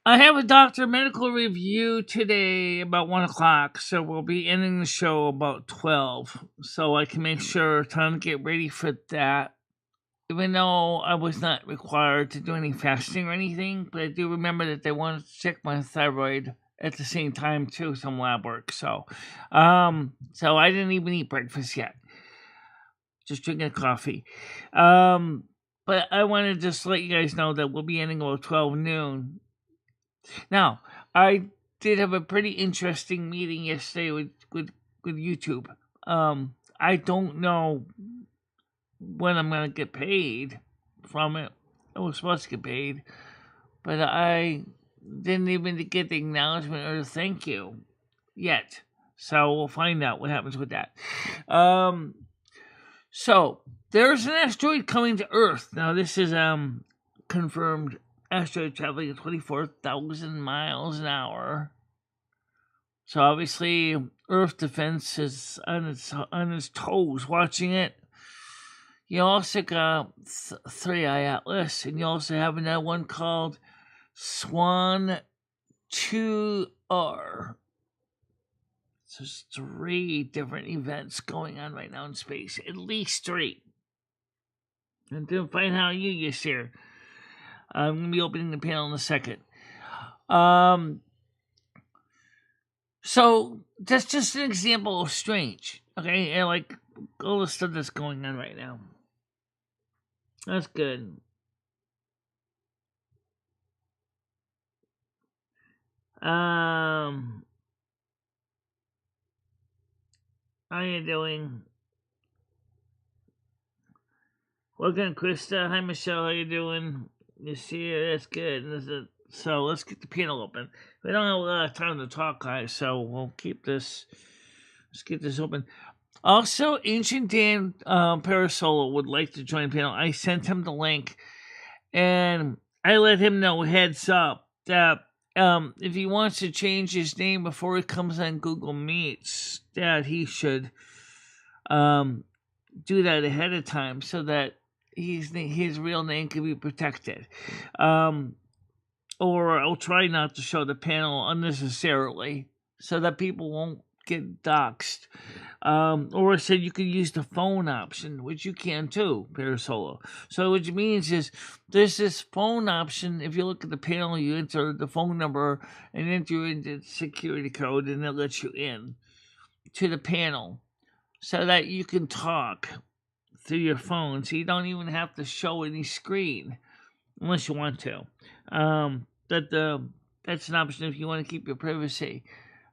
I have a doctor medical review today about 1 o'clock, so we'll be ending the show about 12, so I can make sure time to get ready for that. Even though I was not required to do any fasting or anything, but I do remember that they wanted to check my thyroid at the same time too, some lab work. So I didn't even eat breakfast yet, just drinking coffee. But I want to just let you guys know that we'll be ending about 12 noon. Now, I did have a pretty interesting meeting yesterday with YouTube. I don't know when I'm gonna get paid from it. I was supposed to get paid, but I didn't even get the acknowledgement or the thank you yet. So we'll find out what happens with that. So there's an asteroid coming to Earth. Now this is confirmed asteroid traveling at 24,000 miles an hour. So obviously Earth defense is on its toes watching it. You also got 3-Eye Atlas, and you also have another one called Swan 2R. So there's 3 different events going on right now in space, at least 3. And to find out you get here, I'm going to be opening the panel in a second. So that's just an example of strange, okay? And like all the stuff that's going on right now. That's good. How you doing? Welcome, Krista. Hi, Michelle. How you doing? You see it? That's good. So let's get the panel open. We don't have a lot of time to talk, guys, so we'll keep this. Let's get this open. Also, Ancient Dan Parasolo would like to join the panel. I sent him the link, and I let him know heads up that if he wants to change his name before he comes on Google Meets, that he should do that ahead of time so that his real name can be protected. Or I'll try not to show the panel unnecessarily so that people won't get doxxed. Or I said you could use the phone option, which you can too, Parasolo. So what it means is there's this phone option. If you look at the panel, you enter the phone number and enter in the security code, and it lets you in to the panel so that you can talk through your phone. So you don't even have to show any screen unless you want to. That's an option if you want to keep your privacy.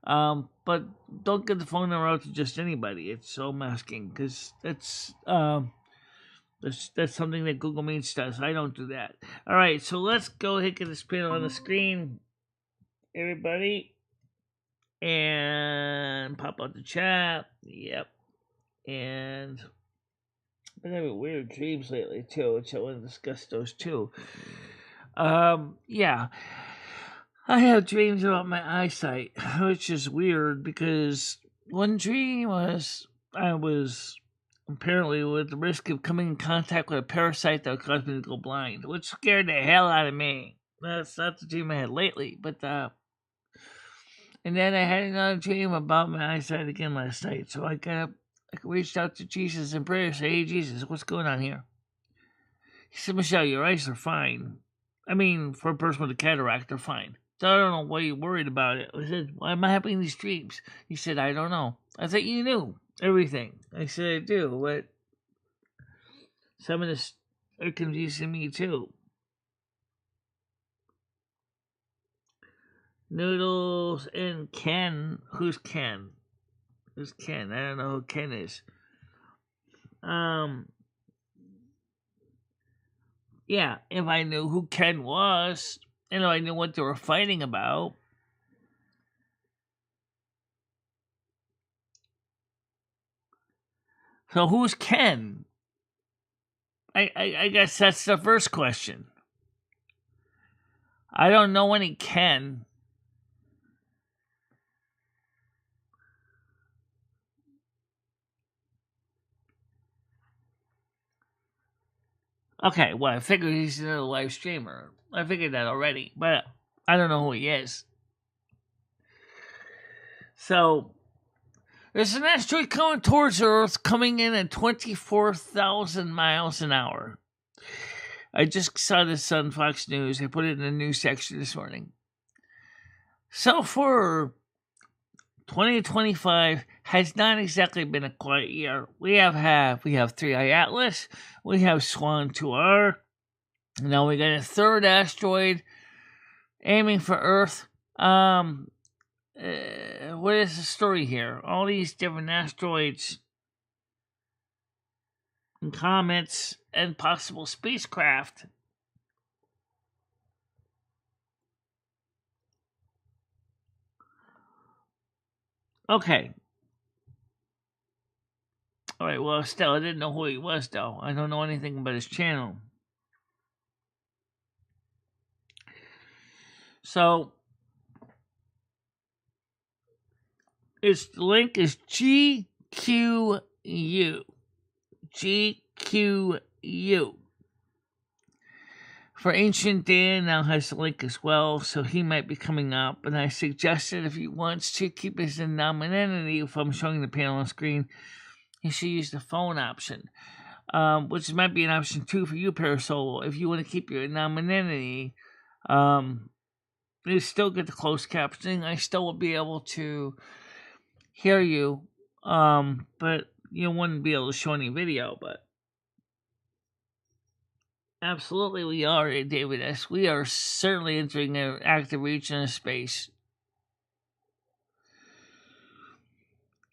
But don't get the phone number out to just anybody. It's so masking because that's something that Google Meets does. I don't do that. All right, so let's go ahead and get this panel on the screen, everybody, and pop out the chat. Yep, and I've been having weird dreams lately too, which I want to discuss those too. Yeah. I have dreams about my eyesight, which is weird because one dream was I was apparently with the risk of coming in contact with a parasite that would cause me to go blind, which scared the hell out of me. That's not the dream I had lately, but and then I had another dream about my eyesight again last night. So I got up, I reached out to Jesus in prayer, say, "Hey Jesus, what's going on here?" He said, "Michelle, your eyes are fine. I mean, for a person with a cataract, they're fine. So I don't know why you're worried about it." I said, "Why am I having these dreams?" He said, "I don't know." I thought you knew everything. I said, "I do, but some of this are confusing me too." Noodles and Ken. Who's Ken? Who's Ken? I don't know who Ken is. Yeah, if I knew who Ken was, and if I knew what they were fighting about. So who's Ken? I guess that's the first question. I don't know any Ken. Okay, well, I figured he's another live streamer. I figured that already. But I don't know who he is. So, there's an asteroid coming towards Earth, coming in at 24,000 miles an hour. I just saw this on Fox News. They put it in the news section this morning. So for 2025 has not exactly been a quiet year. We have 3i Atlas, we have Swan 2R, now we got a third asteroid aiming for Earth. What is the story here? All these different asteroids and comets and possible spacecraft. Okay. Alright, well, still, I didn't know who he was, though. I don't know anything about his channel. So, its link is GQU. GQU. For Ancient Dan now has the link as well, so he might be coming up. And I suggested if he wants to keep his anonymity, if I'm showing the panel on screen, he should use the phone option, which might be an option too for you, Parasol. If you want to keep your anonymity, you still get the closed captioning. I still will be able to hear you, but you wouldn't be able to show any video. But absolutely, we are, David S. We are certainly entering an active region of space.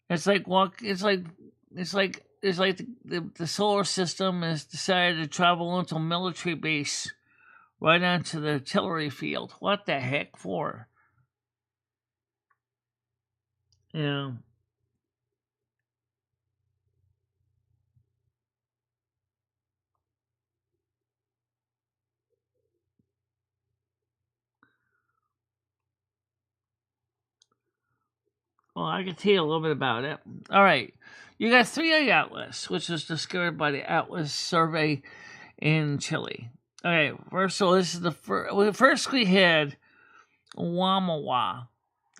It's like the solar system has decided to travel into a military base right onto the artillery field. What the heck for? Yeah. Well, I can tell you a little bit about it. All right. You got 3i Atlas, which was discovered by the Atlas survey in Chile. Okay, so this is the first. First, we had Wamawa,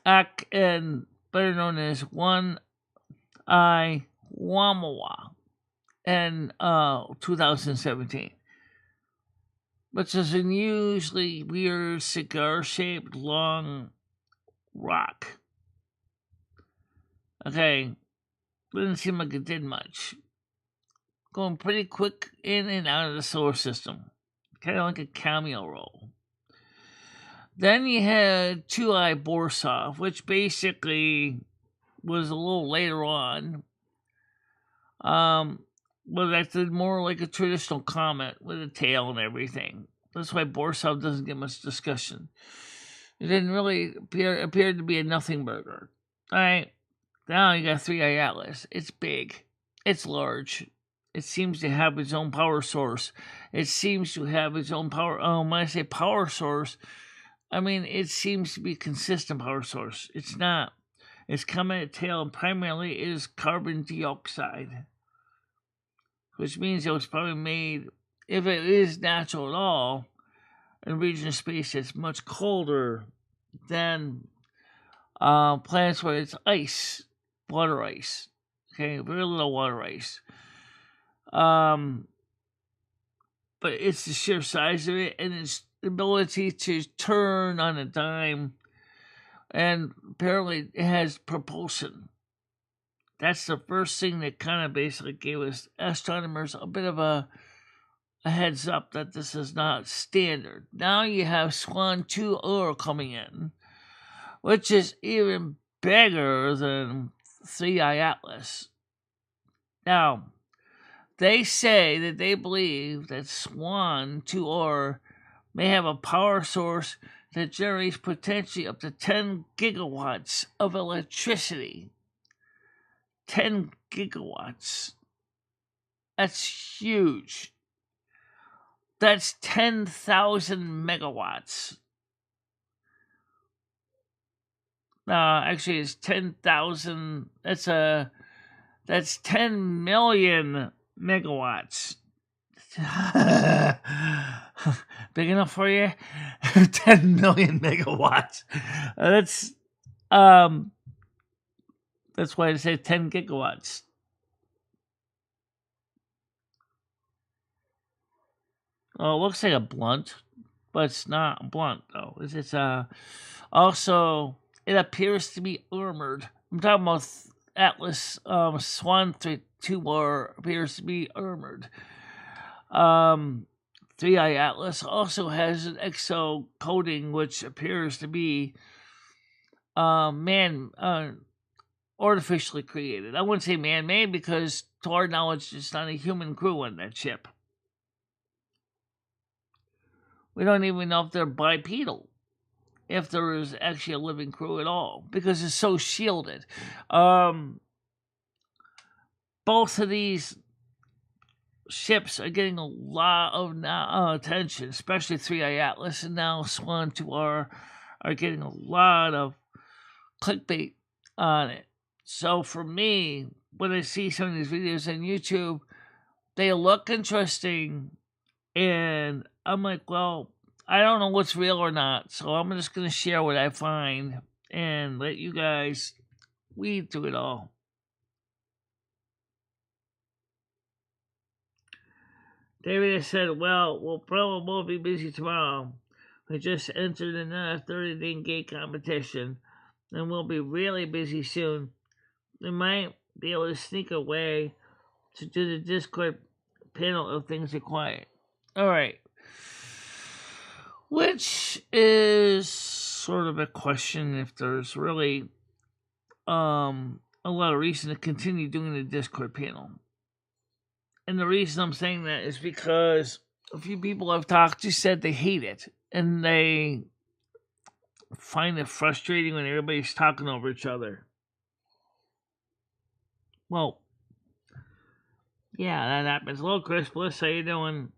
and better known as 1i Wamawa, in 2017, which is an unusually weird cigar-shaped long rock. Okay, didn't seem like it did much. Going pretty quick in and out of the solar system. Kind of like a cameo roll. Then you had 2i Borsov, which basically was a little later on. But that's more like a traditional comet with a tail and everything. That's why Borsov doesn't get much discussion. It didn't really appear to be a nothing burger. Alright, now you got 3i Atlas. It's big. It's large. It seems to have its own power source. It seems to have its own power. When I say power source, I mean it seems to be a consistent power source. It's not. Its comet tail primarily is carbon dioxide, which means it was probably made, if it is natural at all, in a region of space that's much colder than planets where it's ice, water ice. Okay, very little water ice. But it's the sheer size of it and its ability to turn on a dime, and apparently it has propulsion. That's the first thing that kind of basically gave us astronomers a bit of a heads up that this is not standard. Now you have Swan 2R coming in, which is even bigger than 3i Atlas. Now, they say that they believe that Swan 2R may have a power source that generates potentially up to 10 gigawatts of electricity. 10 gigawatts. That's huge. That's 10,000 megawatts. Actually, it's 10,000. That's 10 million megawatts. Big enough for you? 10 million megawatts. Um, that's why I say 10 gigawatts. Oh, it looks like a blunt, but it's not a blunt though. It's also it appears to be armored. I'm talking about Atlas Swan 2R appears to be armored. 3i Atlas also has an exo coating which appears to be artificially created. I wouldn't say man-made because, to our knowledge, it's not a human crew on that ship. We don't even know if they're bipedal, if there is actually a living crew at all, because it's so shielded. Both of these ships are getting a lot of attention, especially 3i Atlas and now Swan 2R are getting a lot of clickbait on it. So for me, when I see some of these videos on YouTube, they look interesting, and I'm like, well, I don't know what's real or not, so I'm just going to share what I find and let you guys weed through it all. David has said, well, we'll probably be busy tomorrow. We just entered another 30-day gate competition, and we'll be really busy soon. We might be able to sneak away to do the Discord panel if things are quiet. All right. Which is sort of a question if there's really a lot of reason to continue doing the Discord panel. And the reason I'm saying that is because a few people I've talked to said they hate it and they find it frustrating when everybody's talking over each other. Well, yeah, that happens. Hello, Chris Bliss. How you doing?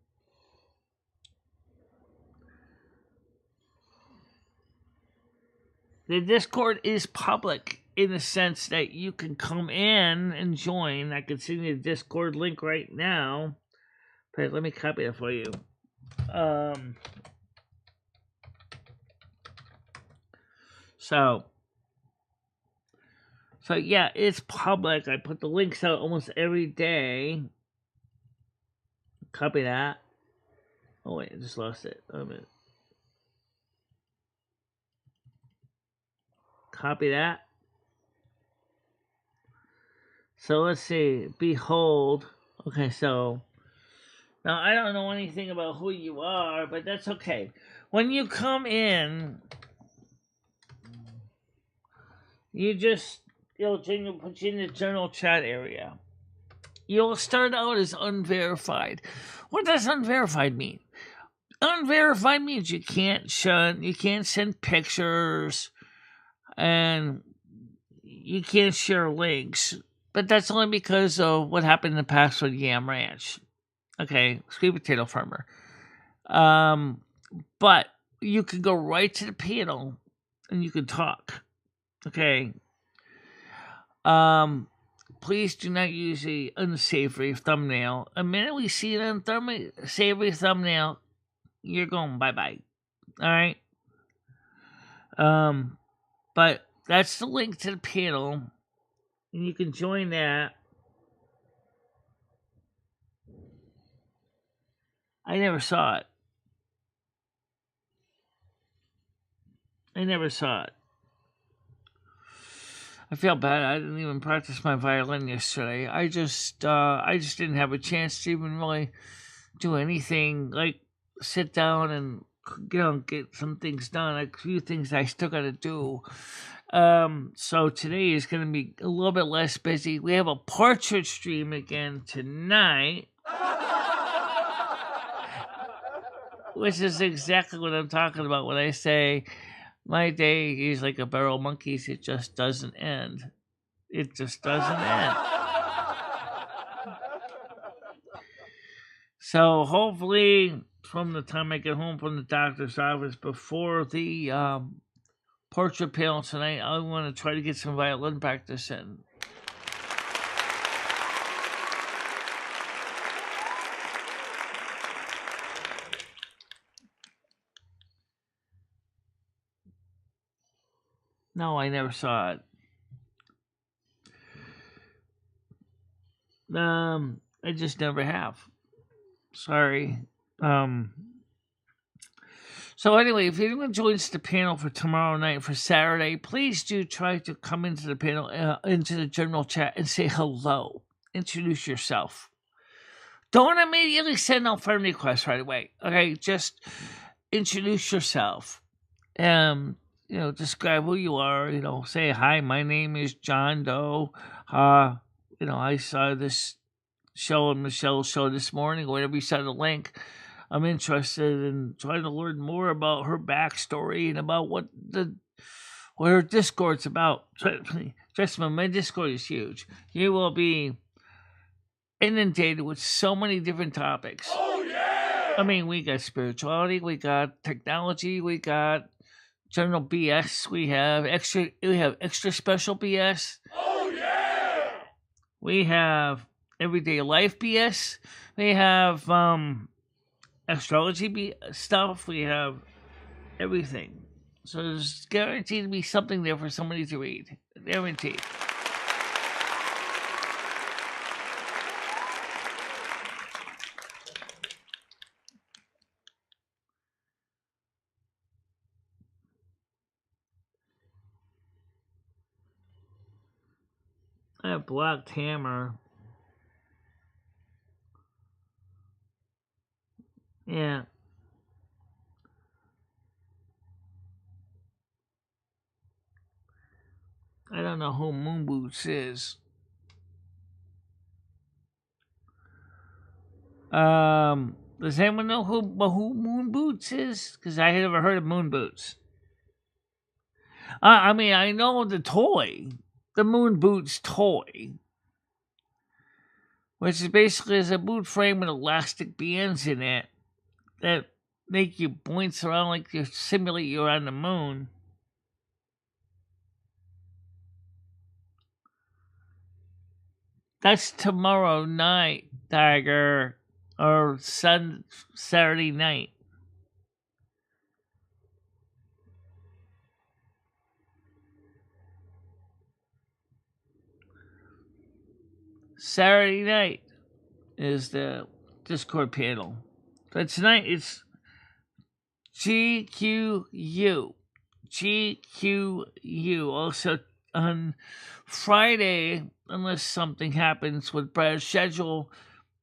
The Discord is public in the sense that you can come in and join. I can send you the Discord link right now. But let me copy it for you. So yeah, it's public. I put the links out almost every day. Copy that. Oh wait, I just lost it. Wait a minute. Copy that. So let's see. Behold. Okay, so now I don't know anything about who you are, but that's okay. When you come in, it'll put you in the general chat area. You'll start out as unverified. What does unverified mean? Unverified means you can't send pictures, and you can't share links. But that's only because of what happened in the past with Yam Ranch. Okay, sweet potato farmer. But you can go right to the panel and you can talk. Okay. Please do not use a unsavory thumbnail. The minute we see an unsavory thumbnail, you're going bye-bye. Alright? But that's the link to the panel, and you can join that. I never saw it. I feel bad. I didn't even practice my violin yesterday. I just didn't have a chance to even really do anything, like sit down and get some things done. Like a few things I still got to do. So today is going to be a little bit less busy. We have a portrait stream again tonight, which is exactly what I'm talking about when I say my day is like a barrel of monkeys. It just doesn't end. It just doesn't end. So hopefully, from the time I get home from the doctor's office before the portrait panel tonight, I want to try to get some violin practice in. No, I never saw it. I just never have. Sorry. So anyway, if anyone joins the panel for tomorrow night for Saturday, please do try to come into the panel, into the general chat and say hello. Introduce yourself. Don't immediately send out friend requests right away. Okay, just introduce yourself. Describe who you are. Say hi. My name is John Doe. I saw this show on Michelle's show this morning. Whenever you saw the link, I'm interested in trying to learn more about her backstory and about what her Discord's about. Trust me, my Discord is huge. You will be inundated with so many different topics. Oh yeah! I mean, we got spirituality, we got technology, we got general BS, we have extra special BS. Oh yeah! We have everyday life BS. We have astrology stuff. We have everything. So there's guaranteed to be something there for somebody to read. Guaranteed. I have blocked Hammer. Yeah. I don't know who Moon Boots is. Does anyone know who Moon Boots is? Because I had never heard of Moon Boots. I mean, I know the toy, the Moon Boots toy, which is basically is a boot frame with elastic bands in it that make you bounce around like you simulate you're on the moon. That's tomorrow night, Tiger, or Saturday night. Saturday night is the Discord panel. But tonight it's GQU. GQU. Also on Friday, unless something happens with Brad's schedule,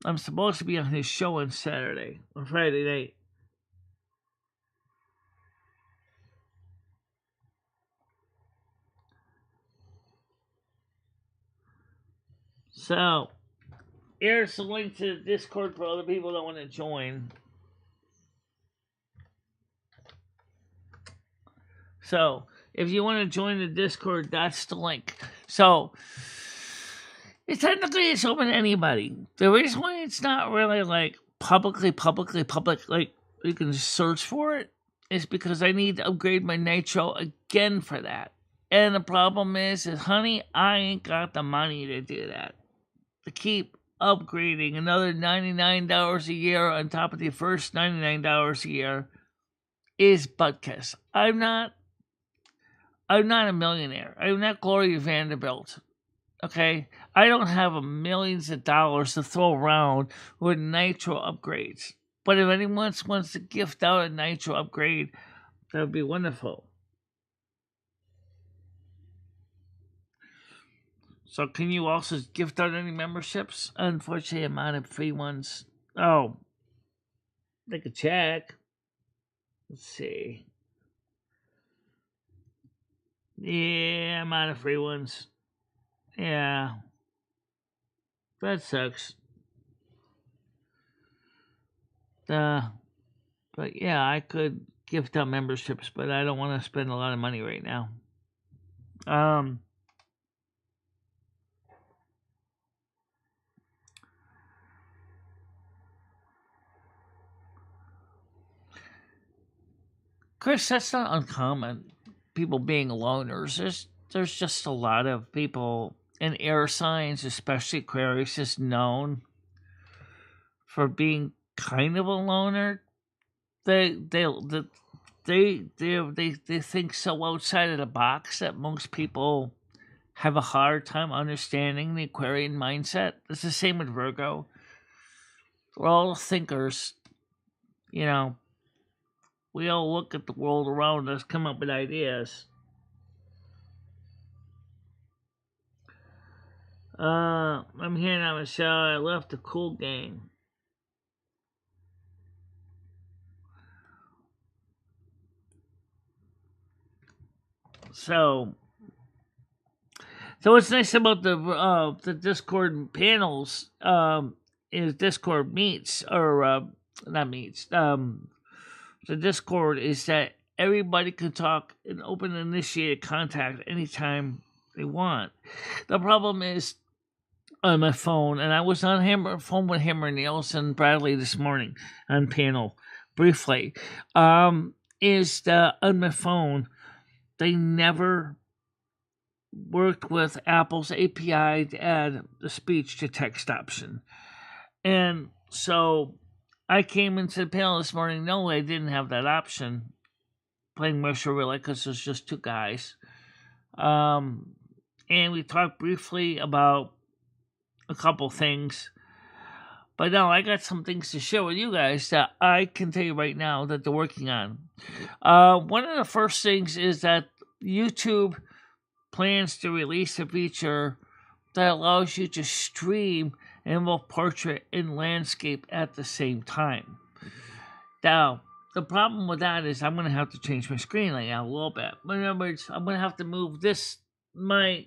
I'm supposed to be on his show on Saturday or Friday night. So, here's the link to the Discord for other people that want to join. So, if you want to join the Discord, that's the link. So, it's open to anybody. The reason why it's not really like public, like you can search for it, is because I need to upgrade my Nitro again for that. And the problem is honey, I ain't got the money to do that. To keep upgrading another $99 a year on top of the first $99 a year is butt kiss. I'm not a millionaire. I'm not Gloria Vanderbilt. Okay? I don't have millions of dollars to throw around with Nitro upgrades. But if anyone wants to gift out a Nitro upgrade, that would be wonderful. So can you also gift out any memberships? Unfortunately, I'm out of free ones. Oh. They could check. Let's see. Yeah, I'm out of free ones. Yeah. That sucks. But yeah, I could gift out memberships, but I don't want to spend a lot of money right now. Chris, that's not uncommon. People being loners. There's just a lot of people in air signs, especially Aquarius, is known for being kind of a loner. they think so outside of the box that most people have a hard time understanding the Aquarian mindset. It's the same with Virgo. We're all thinkers, you know. We all look at the world around us, come up with ideas. I'm here now, Michelle. I left the cool gang. So what's nice about the Discord panels is Discord meets or not meets. The Discord is that everybody can talk and open initiated contact anytime they want. The problem is on my phone, and I was on phone with Hammer Nails and Bradley this morning on panel briefly. Is that on my phone they never worked with Apple's API to add the speech to text option, and so I came into the panel this morning. No, I didn't have that option. Playing Mercer Relay because there's just two guys, and we talked briefly about a couple things. But now I got some things to share with you guys that I can tell you right now that they're working on. One of the first things is that YouTube plans to release a feature that allows you to stream in both portrait and landscape at the same time. Now, the problem with that is I'm going to have to change my screen layout a little bit. In other words, I'm going to have to move my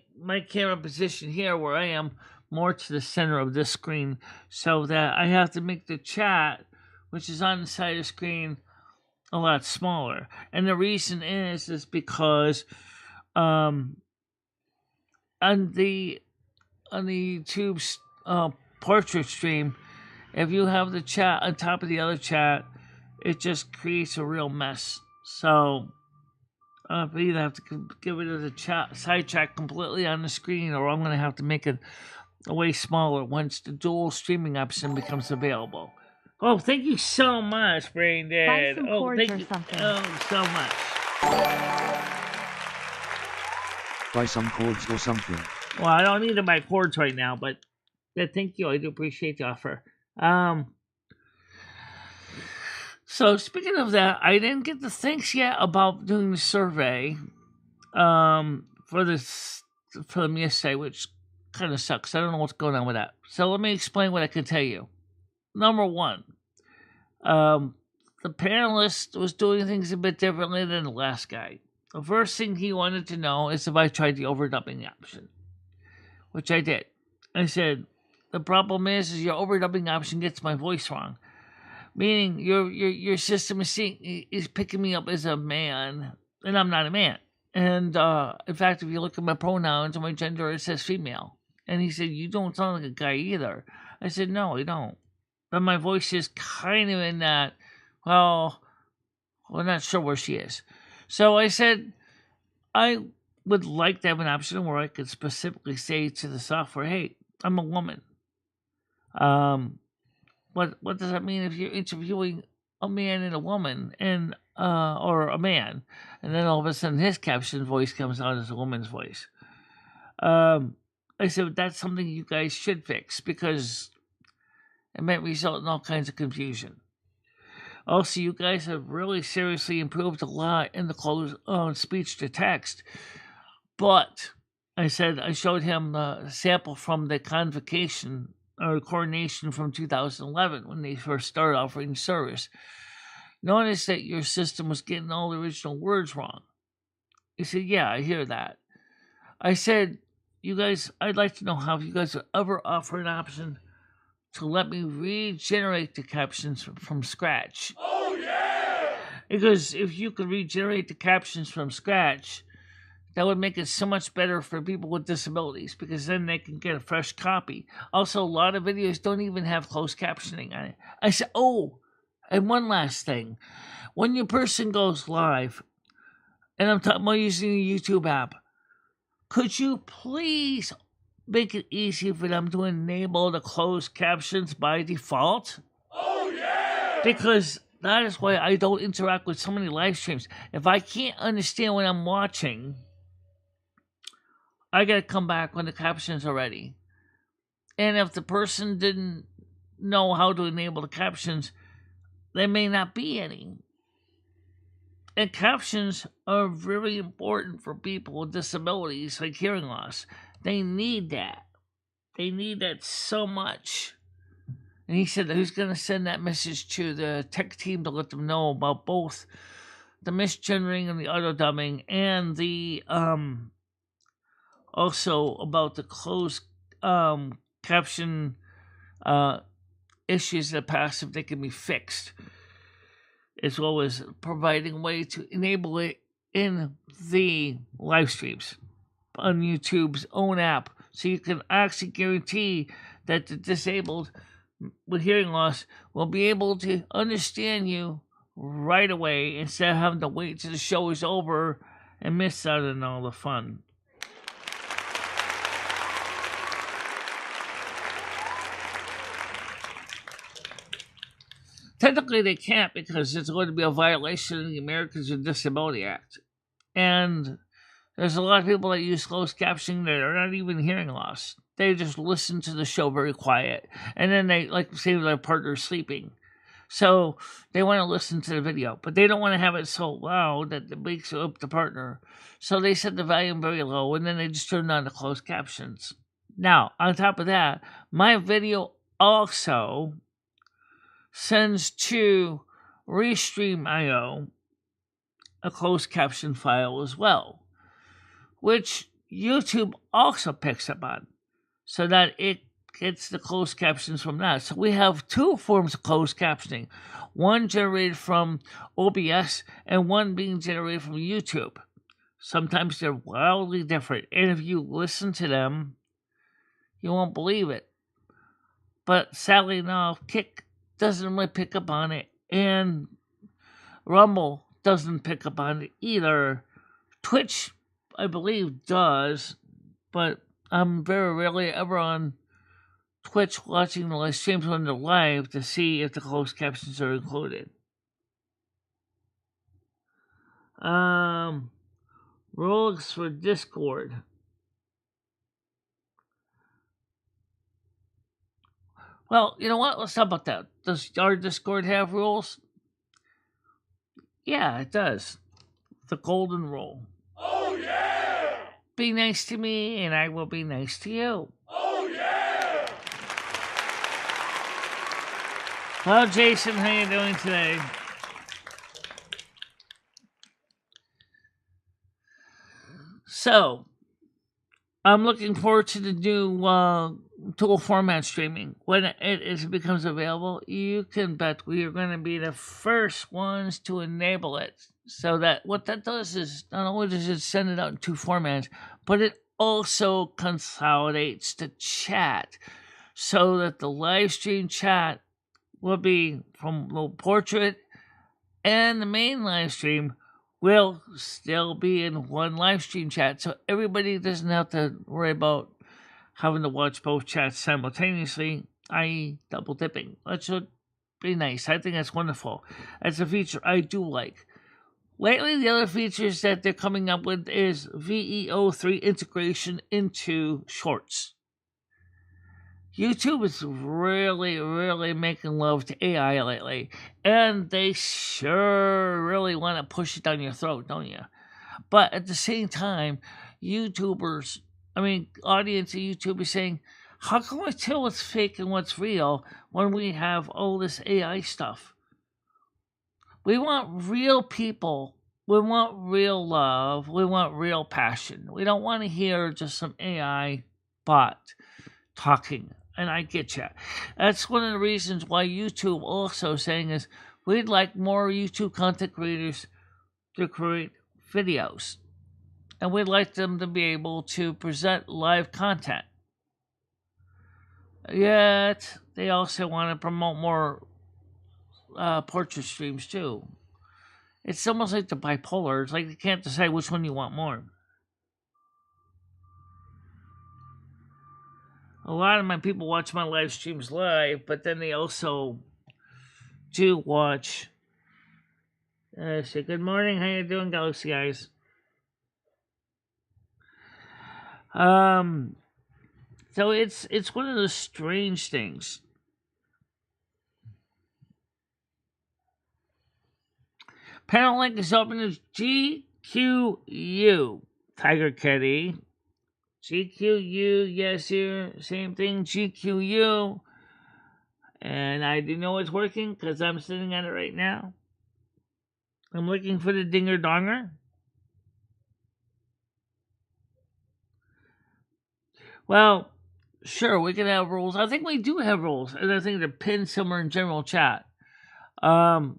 camera position here where I am more to the center of this screen so that I have to make the chat, which is on the side of the screen, a lot smaller. And the reason is because on the YouTube's portrait stream, if you have the chat on top of the other chat, it just creates a real mess. So I either have to get rid of the side chat completely on the screen, or I'm going to have to make it way smaller once the dual streaming option becomes available. Oh, thank you so much, Brain Dead. Buy some cords thank or you something. so much. Buy some cords or something. Well, I don't need to buy cords right now, but thank you. I do appreciate the offer. So speaking of that, I didn't get the thanks yet about doing the survey for the MSA, which kind of sucks. I don't know what's going on with that. So let me explain what I can tell you. Number one, the panelist was doing things a bit differently than the last guy. The first thing he wanted to know is if I tried the overdubbing option, which I did. I said, the problem is your overdubbing option gets my voice wrong. Meaning your system is picking me up as a man, and I'm not a man. And in fact, if you look at my pronouns and my gender, it says female. And he said, you don't sound like a guy either. I said, no, I don't. But my voice is kind of in that, well, we're not sure where she is. So I said, I would like to have an option where I could specifically say to the software, hey, I'm a woman. What does that mean if you're interviewing a man and a woman and or a man, and then all of a sudden his caption voice comes out as a woman's voice? I said that's something you guys should fix because it might result in all kinds of confusion. Also, you guys have really seriously improved a lot in the close speech to text, but I said I showed him the sample from the convocation or coordination from 2011 when they first started offering service. Notice that your system was getting all the original words wrong. He said, yeah, I hear that. I said, you guys, I'd like to know how you guys will ever offer an option to let me regenerate the captions from scratch. Oh, yeah! Because if you could regenerate the captions from scratch, that would make it so much better for people with disabilities because then they can get a fresh copy. Also, a lot of videos don't even have closed captioning on it. I said, oh, and one last thing. When your person goes live, and I'm talking about using the YouTube app, could you please make it easy for them to enable the closed captions by default? Oh, yeah! Because that is why I don't interact with so many live streams. If I can't understand what I'm watching, I gotta come back when the captions are ready. And if the person didn't know how to enable the captions, there may not be any. And captions are very important for people with disabilities like hearing loss. They need that. They need that so much. And he said that he's going to send that message to the tech team to let them know about both the misgendering and the auto dubbing, and the also about the closed caption issues in the past, if they can be fixed, as well as providing a way to enable it in the live streams on YouTube's own app, so you can actually guarantee that the disabled with hearing loss will be able to understand you right away instead of having to wait till the show is over and miss out on all the fun. Technically, they can't, because it's going to be a violation of the Americans with Disability Act. And there's a lot of people that use closed captioning that are not even hearing loss. They just listen to the show very quiet. And then they, like, say their partner's sleeping. So they want to listen to the video, but they don't want to have it so loud that it wakes up the partner. So they set the volume very low, and then they just turn on the closed captions. Now, on top of that, my video also sends to Restream.io a closed caption file as well, which YouTube also picks up on, so that it gets the closed captions from that. So we have two forms of closed captioning, one generated from OBS and one being generated from YouTube. Sometimes they're wildly different, and if you listen to them, you won't believe it. But sadly enough, Kick doesn't really pick up on it, and Rumble doesn't pick up on it either. Twitch, I believe, does, but I'm very rarely ever on Twitch watching the live streams when they're live to see if the closed captions are included. Rules for Discord. Well, you know what? Let's talk about that. Does our Discord have rules? Yeah, it does. The golden rule. Oh yeah! Be nice to me, and I will be nice to you. Oh yeah! Hello, Jason. How you doing today? So, I'm looking forward to the new tool format streaming. When it becomes available, you can bet we are going to be the first ones to enable it. So that what that does is not only does it send it out in two formats, but it also consolidates the chat, so that the live stream chat will be from the portrait, and the main live stream will still be in one live stream chat. So everybody doesn't have to worry about having to watch both chats simultaneously, i.e. double dipping. That should be nice. I think that's wonderful. That's a feature I do like. Lately, the other features that they're coming up with is VEO3 integration into Shorts. YouTube is really, really making love to AI lately, and they sure really want to push it down your throat, don't you? But at the same time, audience of YouTube is saying, how can we tell what's fake and what's real when we have all this AI stuff? We want real people. We want real love. We want real passion. We don't want to hear just some AI bot talking. And I get you. That's one of the reasons why YouTube also saying is we'd like more YouTube content creators to create videos. And we'd like them to be able to present live content. Yet, they also want to promote more portrait streams too. It's almost like the bipolar. It's like you can't decide which one you want more. A lot of my people watch my live streams live, but then they also do watch So good morning. How you doing, Galaxy guys? So it's one of those strange things. Panel link is open as GQU. Tiger Kitty. GQU, yes, here. Same thing, GQU. And I do know it's working because I'm sitting on it right now. I'm looking for the dinger donger. Well, sure, we can have rules. I think we do have rules, and I think they're pinned somewhere in general chat. Well,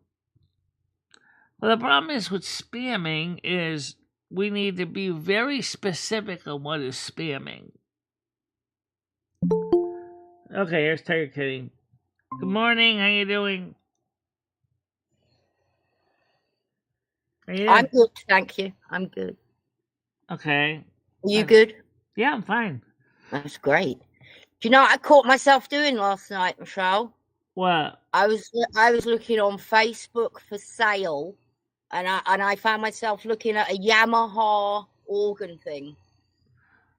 the problem is with spamming is we need to be very specific on what is spamming. Okay, here's Tiger Kitty. Good morning. How you doing? I'm good, thank you. I'm good. Okay. Are you good? Yeah, I'm fine. That's great. Do you know what I caught myself doing last night, Michelle? What? I was looking on Facebook for sale, and I found myself looking at a Yamaha organ thing.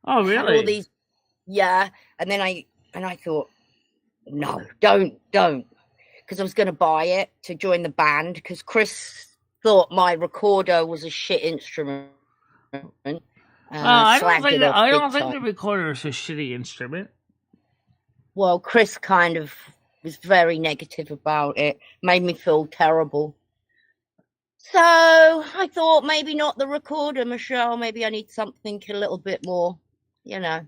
Oh, really? All these, yeah. And then I thought, no, don't, because I was going to buy it to join the band because Chris thought my recorder was a shit instrument. I don't think the recorder is a shitty instrument. Well, Chris kind of was very negative about it, made me feel terrible. So I thought maybe not the recorder, Michelle. Maybe I need something a little bit more, you know.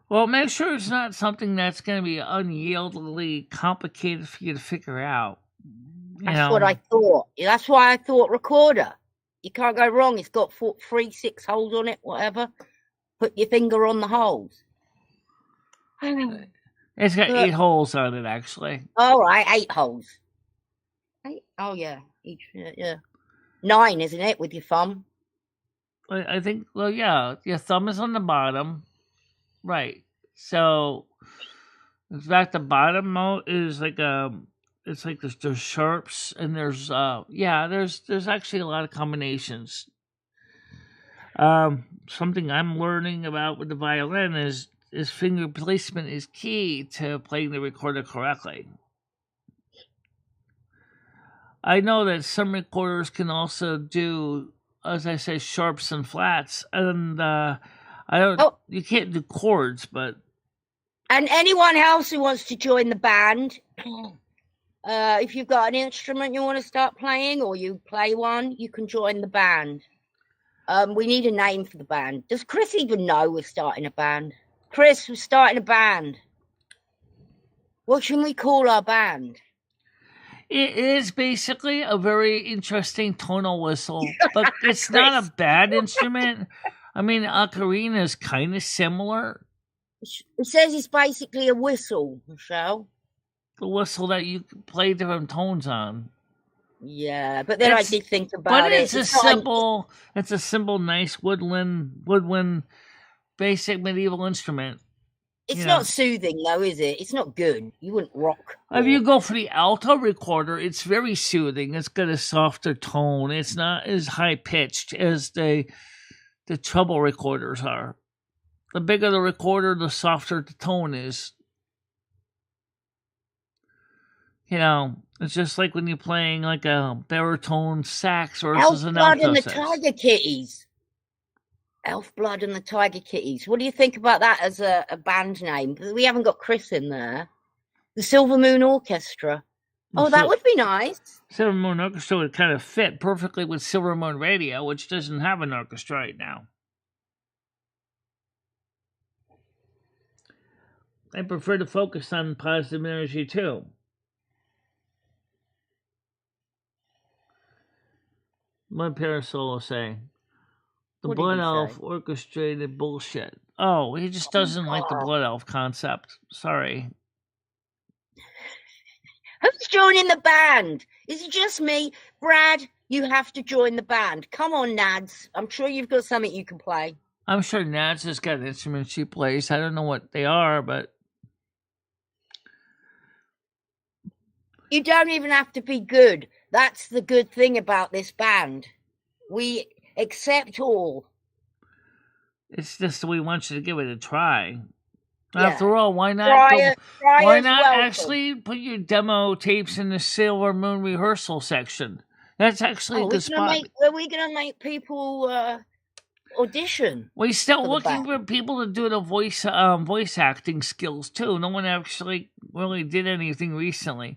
Well, make sure it's not something that's going to be unyieldingly complicated for you to figure out. That's what I thought. That's why I thought recorder. You can't go wrong. It's got 6 holes on it, whatever. Put your finger on the holes. It's got 8 holes on it, actually. All right, 8 holes. 8? Oh, yeah. Yeah. 9, isn't it, with your thumb? I think, well, yeah. Your thumb is on the bottom. Right. So, in fact, the bottom is like it's like there's sharps and there's actually a lot of combinations. Something I'm learning about with the violin is finger placement is key to playing the recorder correctly. I know that some recorders can also do, as I say, sharps and flats, and you can't do chords, but. And anyone else who wants to join the band, if you've got an instrument you want to start playing or you play one, you can join the band. We need a name for the band. Does Chris even know we're starting a band? Chris, we're starting a band. What should we call our band? It is basically a very interesting tonal whistle, but it's not a bad instrument. I mean, ocarina is kind of similar. It says it's basically a whistle, Michelle. The whistle that you play different tones on. Yeah, but then I did think about it. But it's a simple, nice woodwind, basic medieval instrument. It's not soothing, though, is it? It's not good. You wouldn't rock. If you go for the alto recorder, it's very soothing. It's got a softer tone. It's not as high pitched as the treble recorders are. The bigger the recorder, the softer the tone is. It's just like when you're playing like a baritone sax versus an alto sax. Elf Blood and the Tiger Kitties. Elf Blood and the Tiger Kitties. What do you think about that as a band name? We haven't got Chris in there. The Silver Moon Orchestra. Oh, that would be nice. Silver Moon Orchestra would kind of fit perfectly with Silver Moon Radio, which doesn't have an orchestra right now. I prefer to focus on positive energy too. What Parasolo say? The Blood Elf orchestrated bullshit. Oh, he just doesn't like the Blood Elf concept. Sorry. Who's joining the band? Is it just me? Brad, you have to join the band. Come on, Nads. I'm sure you've got something you can play. I'm sure Nads has got instruments she plays. I don't know what they are, but... You don't even have to be good. That's the good thing about this band. We accept all. It's just we want you to give it a try. Yeah. After all, why not? Why Why not welcome. actually put your demo tapes in the Sailor Moon rehearsal section? That's actually a good spot. Are we going to make people audition? We're still for the looking band? for people to do the voice acting skills too. No one actually really did anything recently.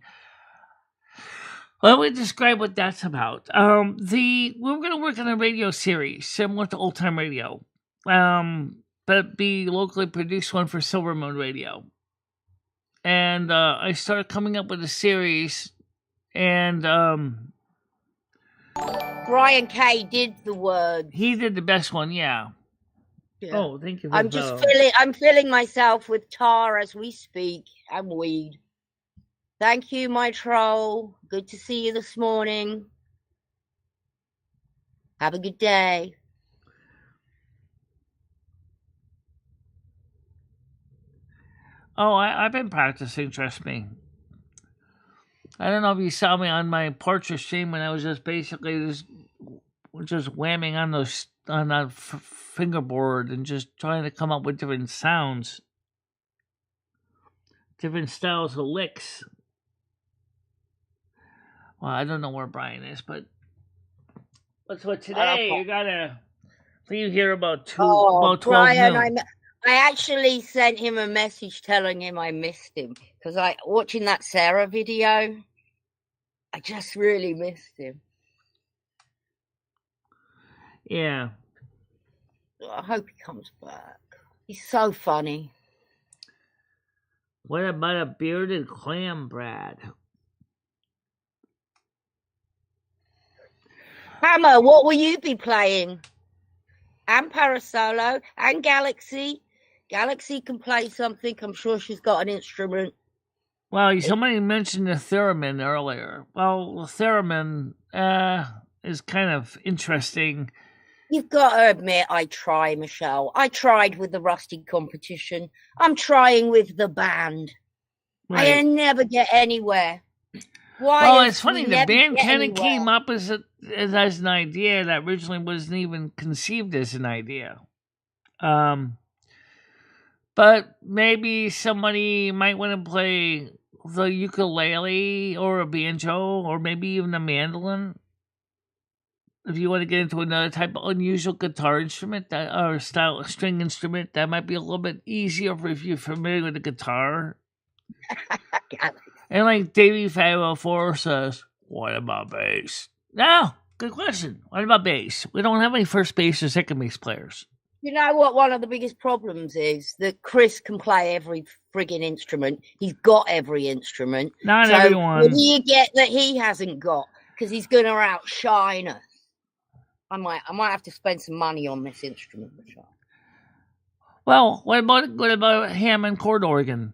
Let me describe what that's about. We're going to work on a radio series similar to Old Time Radio, but be locally produced one for Silver Moon Radio. And I started coming up with a series, and Brian Kay did the words. he did the best one. Yeah. Yeah. Oh, thank you. I'm filling myself with tar as we speak and weed. Thank you, my troll. Good to see you this morning. Have a good day. Oh, I've been practicing, trust me. I don't know if you saw me on my portrait stream when I was just basically just whamming on that fingerboard and just trying to come up with different sounds, different styles of licks. Well, I don't know where Brian is, but today you gotta leave here about 12 Brian, noon. I actually sent him a message telling him I missed him because watching that Sarah video, I just really missed him. Yeah. I hope he comes back. He's so funny. What about a bearded clam, Brad? Hammer, what will you be playing? And Parasolo and Galaxy. Galaxy can play something. I'm sure she's got an instrument. Well, somebody mentioned the theremin earlier. Well, the theremin is kind of interesting. You've got to admit, I try, Michelle. I tried with the Rusty competition. I'm trying with the band. Right. I never get anywhere. Why? Well, it's funny. The band kind of came up as an idea that originally wasn't even conceived as an idea. But maybe somebody might want to play the ukulele or a banjo or maybe even a mandolin. If you want to get into another type of unusual guitar instrument or style string instrument, that might be a little bit easier if you're familiar with the guitar. And like Davey 504 says, what about bass? No, good question. What about bass? We don't have any first bass or second bass players. You know what one of the biggest problems is? That Chris can play every friggin' instrument. He's got every instrument. Not everyone. What do you get that he hasn't got? Because he's going to outshine us. I might have to spend some money on this instrument. Well, what about Hammond chord organ?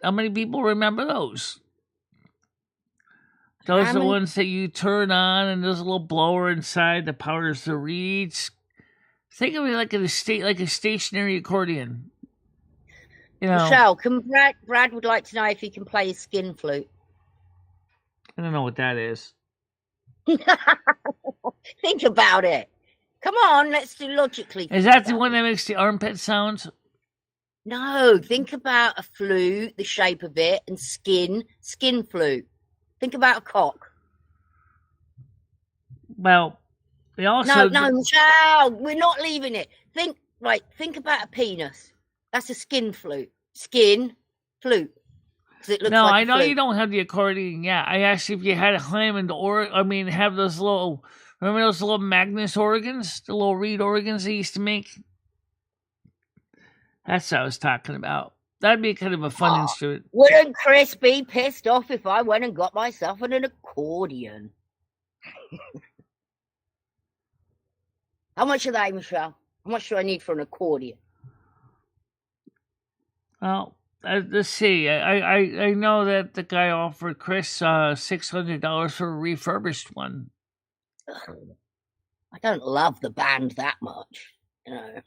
How many people remember those? Those are the ones that you turn on, and there's a little blower inside that powers the reeds. Think of it like a stationary accordion. You know, Michelle, Brad would like to know if he can play a skin flute. I don't know what that is. Think about it. Come on, let's do logically. Is that the one that makes the armpit sounds? No, think about a flute, the shape of it, and skin flute. Think about a cock. Well, we also... No, Michelle, we're not leaving it. Think about a penis. That's a skin flute. Skin flute. It looks like I know you don't have the accordion yet. I asked you if you had a Hammond have those little... Remember those little Magnus organs? The little reed organs they used to make? That's what I was talking about. That'd be kind of a fun instrument. Wouldn't Chris be pissed off if I went and got myself an accordion? How much are they, Michelle? How much do I need for an accordion? Well, let's see. I know that the guy offered Chris $600 for a refurbished one. I don't love the band that much, you know.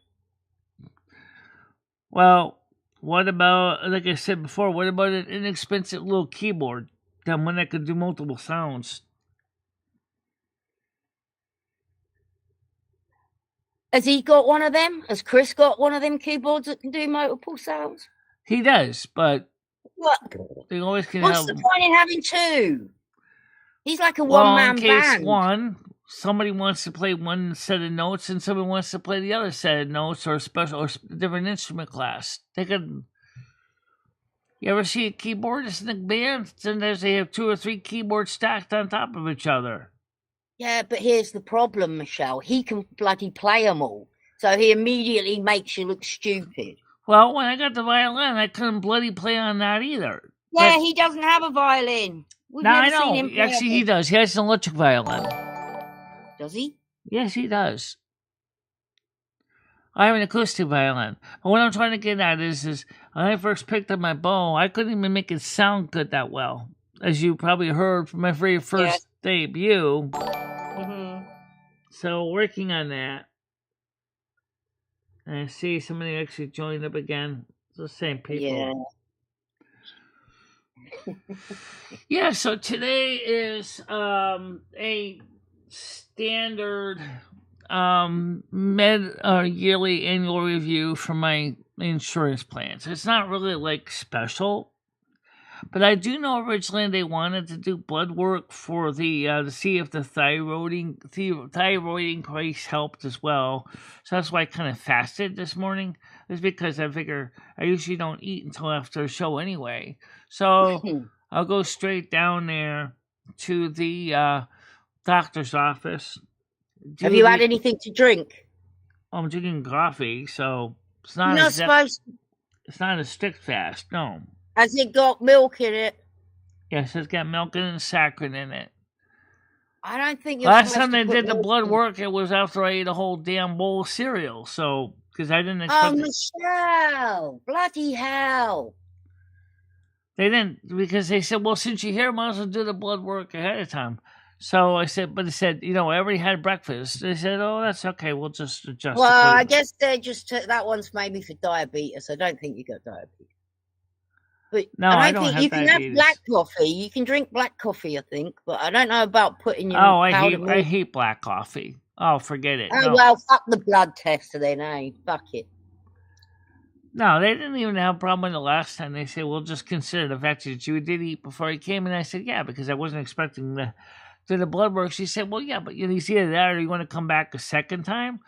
Well, what about, like I said before, what about an inexpensive little keyboard? That one that could do multiple sounds. Has he got one of them? Has Chris got one of them keyboards that can do multiple sounds? He does, but What? they always can What's have. the point in having two? He's like a Well, one-man in case band. somebody wants to play one set of notes and somebody wants to play the other set of notes or a different instrument class. They could. You ever see a keyboardist in a band? Sometimes they have 2 or 3 keyboards stacked on top of each other. Yeah, but here's the problem, Michelle. He can bloody play them all. So he immediately makes you look stupid. Well, when I got the violin, I couldn't bloody play on that either. Yeah, he doesn't have a violin. We've Now never I seen know. him play Actually, it. he does. He has an electric violin. Does he? Yes, he does. I have an acoustic violin. But what I'm trying to get at is when I first picked up my bow, I couldn't even make it sound good that well. As you probably heard from my very first debut. Mm-hmm. So, working on that. And I see somebody actually joined up again. It's the same people. Yeah, so today is a standard yearly annual review for my insurance plans. It's not really like special, but I do know originally they wanted to do blood work for the to see if the thyroid increase helped as well. So that's why I kind of fasted this morning. Is because I figure I usually don't eat until after a show anyway. So I'll go straight down there to the doctor's office. Have you had anything to drink? I'm drinking coffee, so it's not. You're not supposed. It's not a strict fast. No. Has it got milk in it? Yes, it's got milk and saccharin in it. I don't think you're Last supposed time to they put did the milk blood in. work, it was after I ate a whole damn bowl of cereal. So, because I didn't expect. Oh, Michelle! Bloody hell! They didn't, because they said, well, since you're here, might as well do the blood work ahead of time. So I said, but they said, I already had breakfast. They said, oh, that's okay. We'll just adjust. Well, I guess they just that one's maybe for diabetes. I don't think you got diabetes. But no, I don't think have you can diabetes. have black coffee. You can drink black coffee, I think, but I don't know about putting your Oh, powdered I milk. hate black coffee. Oh, forget it. Oh, No. well, fuck the blood test then, eh? Fuck it. No, they didn't even have a problem with it last time. They said, we'll just consider the fact that you did eat before you came. And I said, yeah, because I wasn't expecting to do the blood work. She said, well, yeah, but it's either that or you want to come back a second time.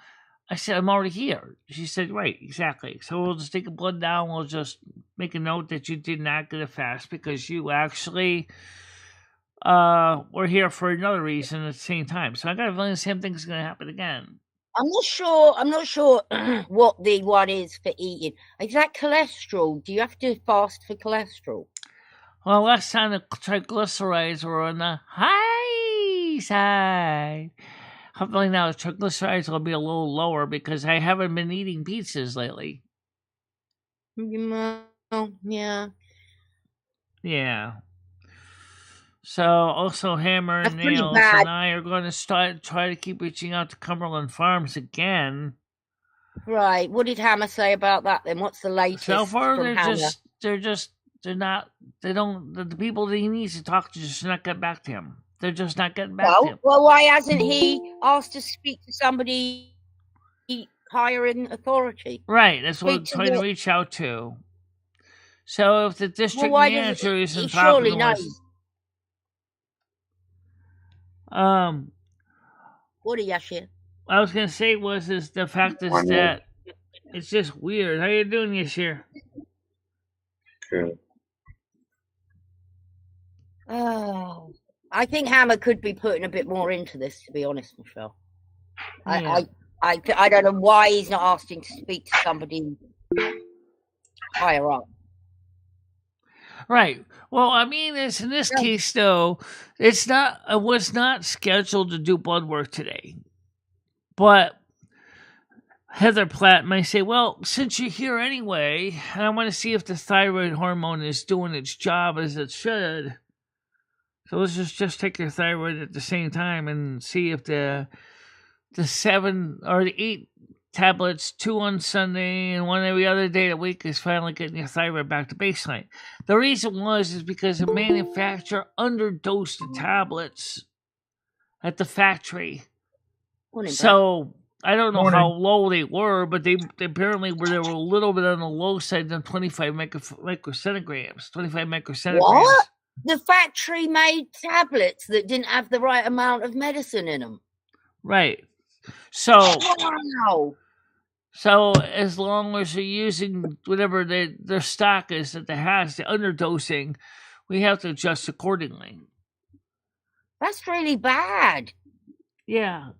I said, I'm already here. She said, right, exactly. So we'll just take a blood down. We'll just make a note that you did not get a fast because you actually were here for another reason at the same time. So I got a feeling the same thing's going to happen again. I'm not sure what the one is for eating. Is that cholesterol? Do you have to fast for cholesterol? Well, last time the triglycerides were on the high side. Hopefully now the triglycerides will be a little lower because I haven't been eating pizzas lately. Yeah. Yeah. So also Hammer and That's pretty Nails bad. and I are going to try to keep reaching out to Cumberland Farms again. Right. What did Hammer say about that then? What's the latest? So far from Hammer? the people that he needs to talk to just not get back to him. They're just not getting back to him. Well, why hasn't he asked to speak to somebody higher in authority? Right, that's what I'm trying to reach out to. So if the district manager isn't talking to us, what are you saying? I was gonna say is the fact is that it's just weird. How you doing this year? Good. Oh, I think Hammer could be putting a bit more into this, to be honest, Michelle. Yeah. I don't know why he's not asking to speak to somebody higher up. Right. Well, I mean, in this case, though, I was not scheduled to do blood work today. But Heather Platt may say, well, since you're here anyway, and I want to see if the thyroid hormone is doing its job as it should. So let's just take your thyroid at the same time and see if the 7 or the 8 tablets, 2 on Sunday and 1 every other day of the week, is finally getting your thyroid back to baseline. The reason is because the manufacturer underdosed the tablets at the factory. So I don't know Morning. how low they were, but they apparently were a little bit on the low side than 25 microcentigrams. 25 microcentigrams. What? The factory made tablets that didn't have the right amount of medicine in them. Right. So Wow. So as long as you're using whatever their stock is that they has, the underdosing, we have to adjust accordingly. That's really bad. Yeah.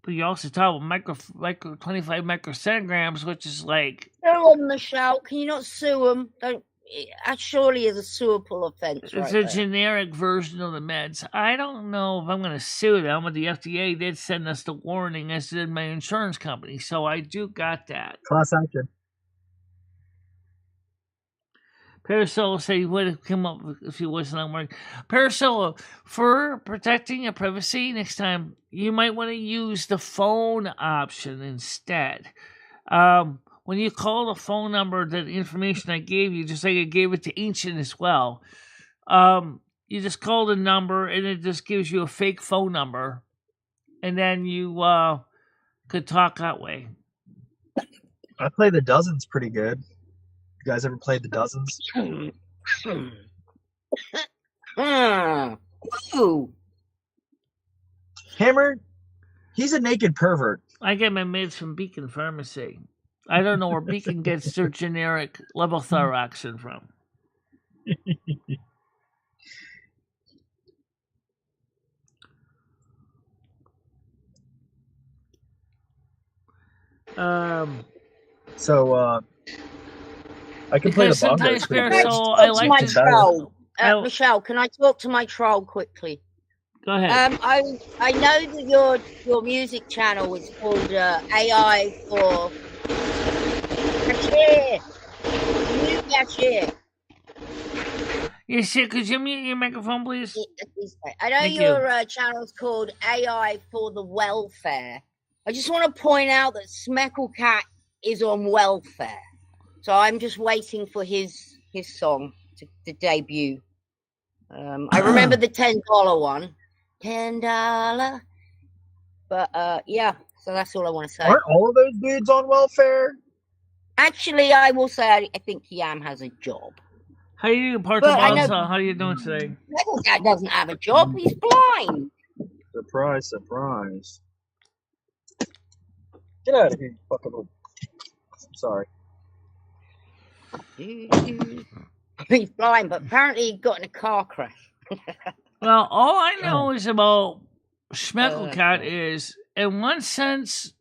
But you also talk about micro 25 microcentigrams, which is like Sue them, Michelle. Can you not sue them? Don't. That surely is a suable offence. it's right a there. generic version of the meds. I don't know if I'm going to sue them, but the FDA did send us the warning, as did my insurance company. So I do got that. Class action. Parasola said he would have come up if he wasn't on work. Parasola, for protecting your privacy next time, you might want to use the phone option instead. When you call the phone number, the information I gave you, just like I gave it to Ancient as well, you just call the number and it just gives you a fake phone number, and then you could talk that way. I play the Dozens pretty good. You guys ever played the Dozens? Ooh. Hammer, he's a naked pervert. I get my meds from Beacon Pharmacy. I don't know where Beacon gets their generic levothyroxine from. So, I can play the Because sometimes, bongos pretty Can I good. Parasoul, talk I to like my to. troll? I- Michelle, can I talk to my troll quickly? Go ahead. I know that your music channel is called AI for Cashier. New Cashier. You see, could you mute your microphone, please? I know Thank your channel's called AI for the Welfare. I just want to point out that Smeckle Cat is on welfare, so I'm just waiting for his song to debut. I remember the $10 one. $10. But yeah, so that's all I want to say. Aren't all of those dudes on welfare? Actually, I will say I think Yam has a job. How you doing, Parker But I know- Bonza? How are you doing today? That doesn't have a job. He's blind. Surprise, surprise. Get out of here, you fucking little... I'm sorry. He's blind, but apparently he got in a car crash. Well, all I know is about Schmecklecat is, in one sense,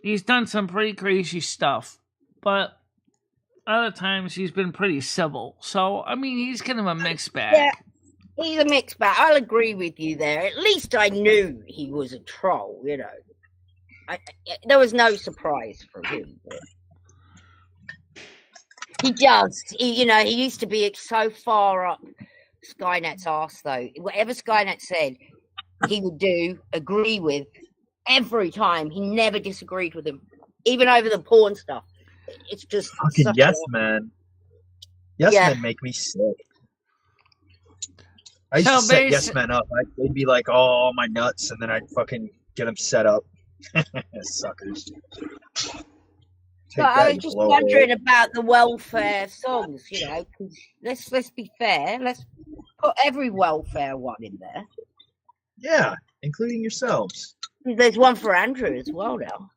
he's done some pretty crazy stuff, but other times he's been pretty civil. So, I mean, he's kind of a mixed bag. Yeah, he's a mixed bag. I'll agree with you there. At least I knew he was a troll, you know. There was no surprise from him. He does. He used to be so far up Skynet's arse, though. Whatever Skynet said, he would agree with every time. He never disagreed with him, even over the porn stuff. It's just fucking yes, man. Yes, Yeah. men make me sick. I used So to set basi- yes men up. They'd be like, "Oh, my nuts," and then I'd fucking get them set up. Suckers. Take But I that, was you just blowhole. wondering about the welfare songs, you know. 'Cause let's be fair. Let's put every welfare one in there. Yeah, including yourselves. There's one for Andrew as well now.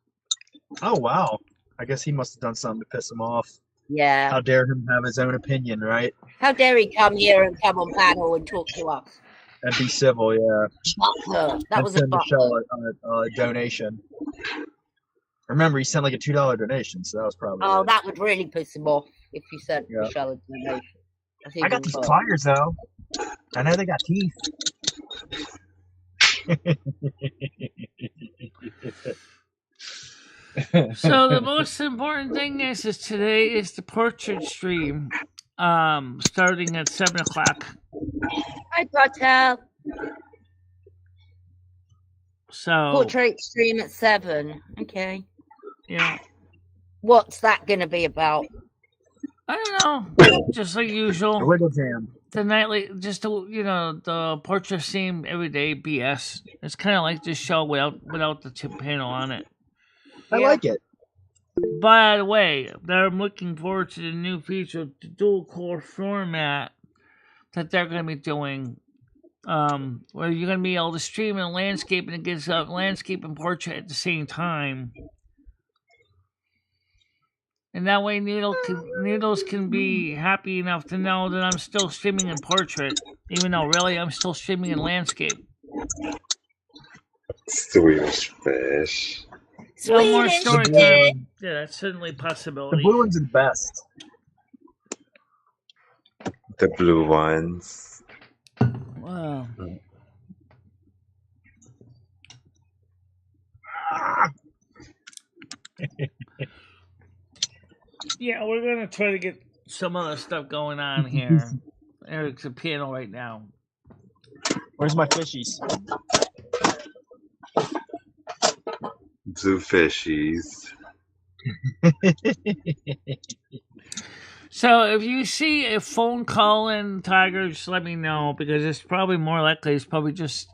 Oh wow. I guess he must have done something to piss him off. Yeah. How dare him have his own opinion, right? How dare he come here and come on panel and talk to us? And be civil, yeah. Fuck her. That And was a send fuck Michelle her. a donation. Remember, he sent like a $2 donation, so that was probably. Oh, it. that would really piss him off if you sent Yeah. Michelle a donation. I got these pliers though. I know they got teeth. So the most important thing is today is the portrait stream, starting at 7:00. Hi, Patel. So Portrait stream at 7. Okay. yeah, What's that going to be about? I don't know, just like The usual. Wiggle Jam. the nightly, just the portrait theme everyday BS. It's kind of like this show without the tip panel on it. I like it. By the way, I'm looking forward to the new feature, the dual core format that they're going to be doing. Where you're going to be able to stream in landscape and it gets landscape and portrait at the same time. And that way Needles can be happy enough to know that I'm still streaming in portrait, even though really I'm still streaming in landscape. Swedish fish. No more Swedish story fish. time. Yeah, that's certainly a The possibility. blue ones are the best. The blue ones. Wow. Yeah, we're gonna try to get some other stuff going on here. Eric's a piano right now. Where's my fishies? Blue fishies. So if you see a phone call in, Tiger, just let me know, because it's probably more likely it's probably just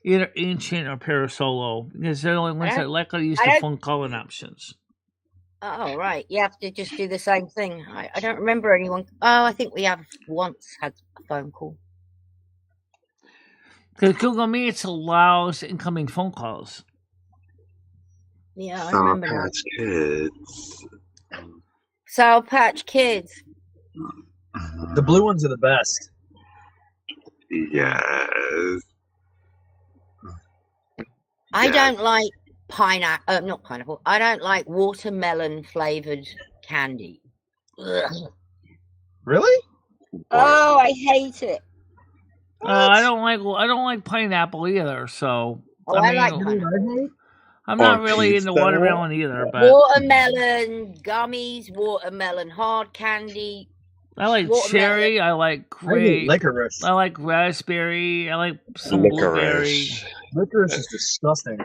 either Ancient or Parasolo, because they're the only ones that likely use the phone calling options. Oh, right. You have to just do the same thing. I don't remember anyone. Oh, I think we have once had a phone call. Because Google Meets allows incoming phone calls. Yeah, I Sour remember now. Patch Kids. Sour Patch Kids. The blue ones are the best. Yes. I Yeah. don't like not pineapple. I don't like watermelon flavored candy. Ugh. Really? Oh, I hate it. I don't like pineapple either. So Oh, I mean, like You know what I hate? I'm not On really into pizza? watermelon either, but watermelon gummies, watermelon hard candy. I like watermelon. cherry. I like I hate grape. licorice. I like raspberry. I like some blueberry. Licorice. Licorice is disgusting.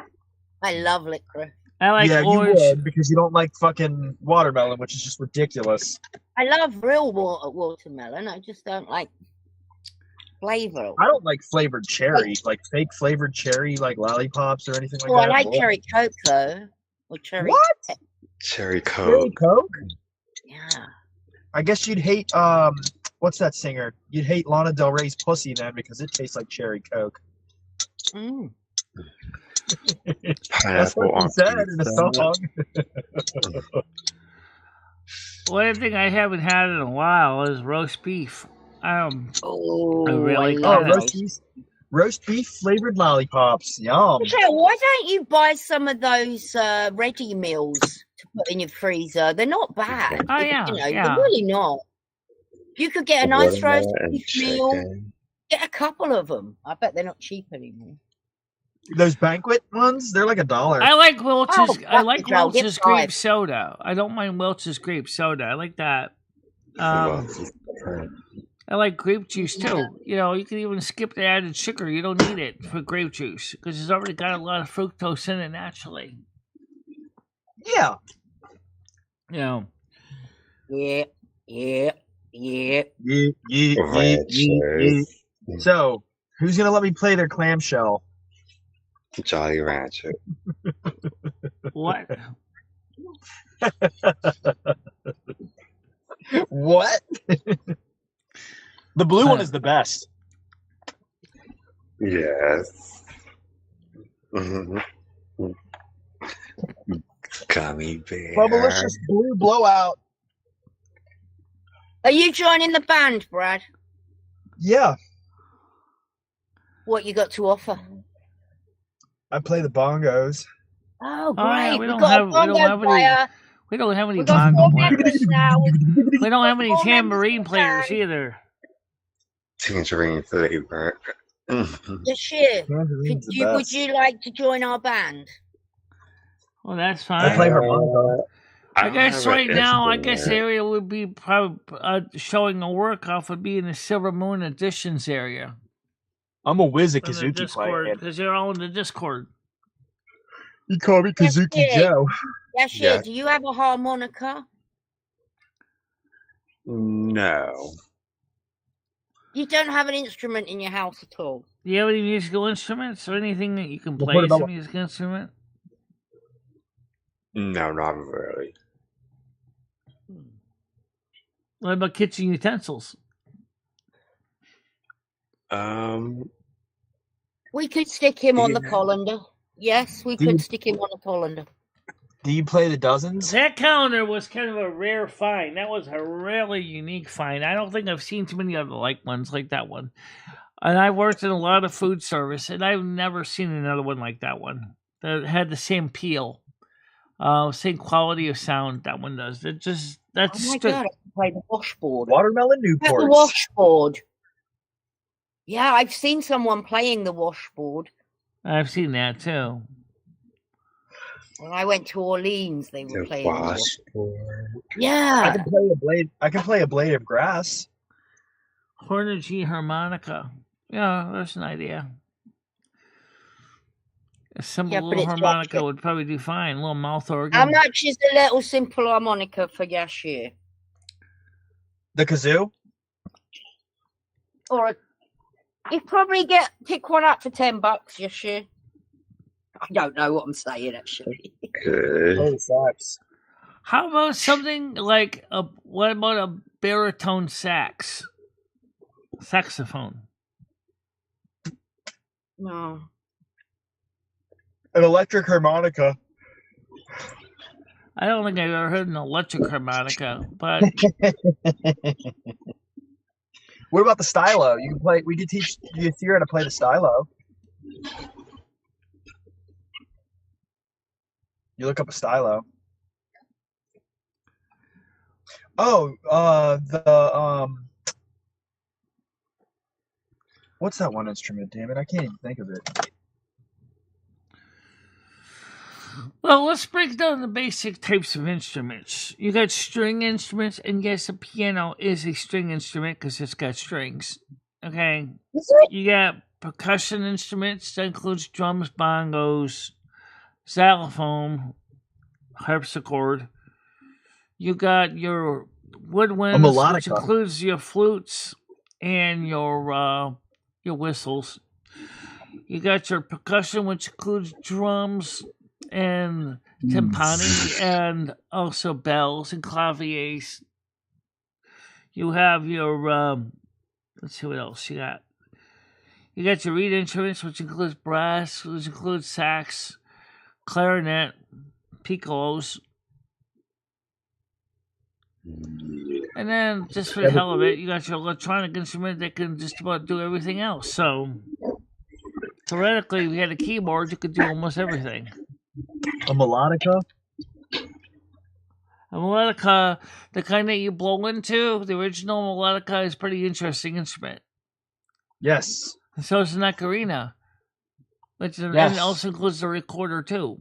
I love licorice. I like yeah, orange. you would because you don't like fucking watermelon, which is just ridiculous. I love real watermelon. I just don't like flavor. I don't like flavored cherry, like fake flavored cherry, like lollipops or anything like Oh, that. I like cherry Coke though. Or cherry. What? Cherry Cherry Coke. Coke? Yeah. I guess you'd hate what's that singer? You'd hate Lana Del Rey's pussy then because it tastes like cherry Coke. Mm. That's Pineapple what on she said in the pizza. song. One thing I haven't had in a while is roast beef. Oh, I really love like Roast beef flavored lollipops. Yum. Michelle, why don't you buy some of those ready meals to put in your freezer? They're not bad. Oh, yeah, yeah. They're really not. You could get a nice roast Watermelon and beef meal. chicken. Get a couple of them. I bet they're not cheap anymore. Those banquet ones, they're like $1. I like Welch's. Oh, I like fuck it, Joe, get Welch's 5. grape soda. I don't mind Welch's grape soda. I like that. I like grape juice too. You know, you can even skip the added sugar. You don't need it for grape juice because it's already got a lot of fructose in it naturally. Yeah. You know. Yeah. Yeah. Ranchers. So, who's gonna let me play their clamshell? Jolly Rancher. What? What? The blue one is the best. Yes. Gummy bear. Bubblicious blue blowout. Are you joining the band, Brad? Yeah, What you got to offer? I play the bongos. Oh, Oh, yeah, great. we We've don't got have- a we don't bongo have any- player. We don't have any We've got bongo 4 players. members now. We don't have any 4 members tambourine of the players band. either. Tangerine flavor. Yes, yeah. Tangerine's the Would best. you like to join our band? Well, that's I play fine. harmonica. I don't guess have an right now, I guess the instrument. area would be probably showing a work off would be in the Silver Moon Editions area. I'm a whiz at On the Kazuki Discord, player. because they're all in the Discord. You call me Yes, Kazuki yeah. Joe. Yes, yeah. Yeah. Do you have a harmonica? No. You don't have an instrument in your house at all. Do you have any musical instruments or anything that you can Well, play what as a about- musical instrument? No, not really. What about kitchen utensils? We could stick him on the Yeah. colander. Yes, we Do could you- stick him on the colander. Do you play the dozens? That calendar was kind of a rare find. That was a really unique find. I don't think I've seen too many other like ones like that one. And I worked in a lot of food service, and I've never seen another one like that one that had the same peel, same quality of sound that one does. It just that's Oh my strict- god, I can play the washboard. Watermelon At the Newports. washboard. Yeah, I've seen someone playing the washboard. I've seen that too. When I went to Orleans, they were The playing the washboard. washboard. I Yeah. can play a blade. I can play a blade of grass. Hornergy harmonica. Yeah, that's an idea. A simple Yeah, but little it's harmonica electric. would probably do fine. A little mouth organ. How much is the little simple harmonica for Yashir? The kazoo. Or you probably pick one up for $10, Yashir. I don't know what I'm saying actually. Good. Oh, sax. How about something like what about a baritone saxophone? No. An electric harmonica. I don't think I've ever heard an electric harmonica, but What about the stylo? You can play. We could teach you how to play the stylo. You look up a stylo. Oh, what's that one instrument? Damn it, I can't even think of it. well, let's break down the basic types of instruments. You got string instruments, and yes, a piano is a string instrument because it's got strings. Okay, Is it? you got percussion instruments that includes drums, bongos, xylophone, harpsichord. You got your woodwinds, which melodica. includes your flutes and your whistles. You got your percussion, which includes drums and timpani and also bells and claviers. You have your let's see what else you got. You got your reed instruments, which includes brass, which includes sax, clarinet, piccolos, and then just for the hell of it, you got your electronic instrument that can just about do everything else. So theoretically, if you had a keyboard, you could do almost everything. A melodica. A melodica, the kind that you blow into, the original melodica is a pretty interesting instrument. Yes. And so is an ocarina, which and Yes. it also includes the recorder too.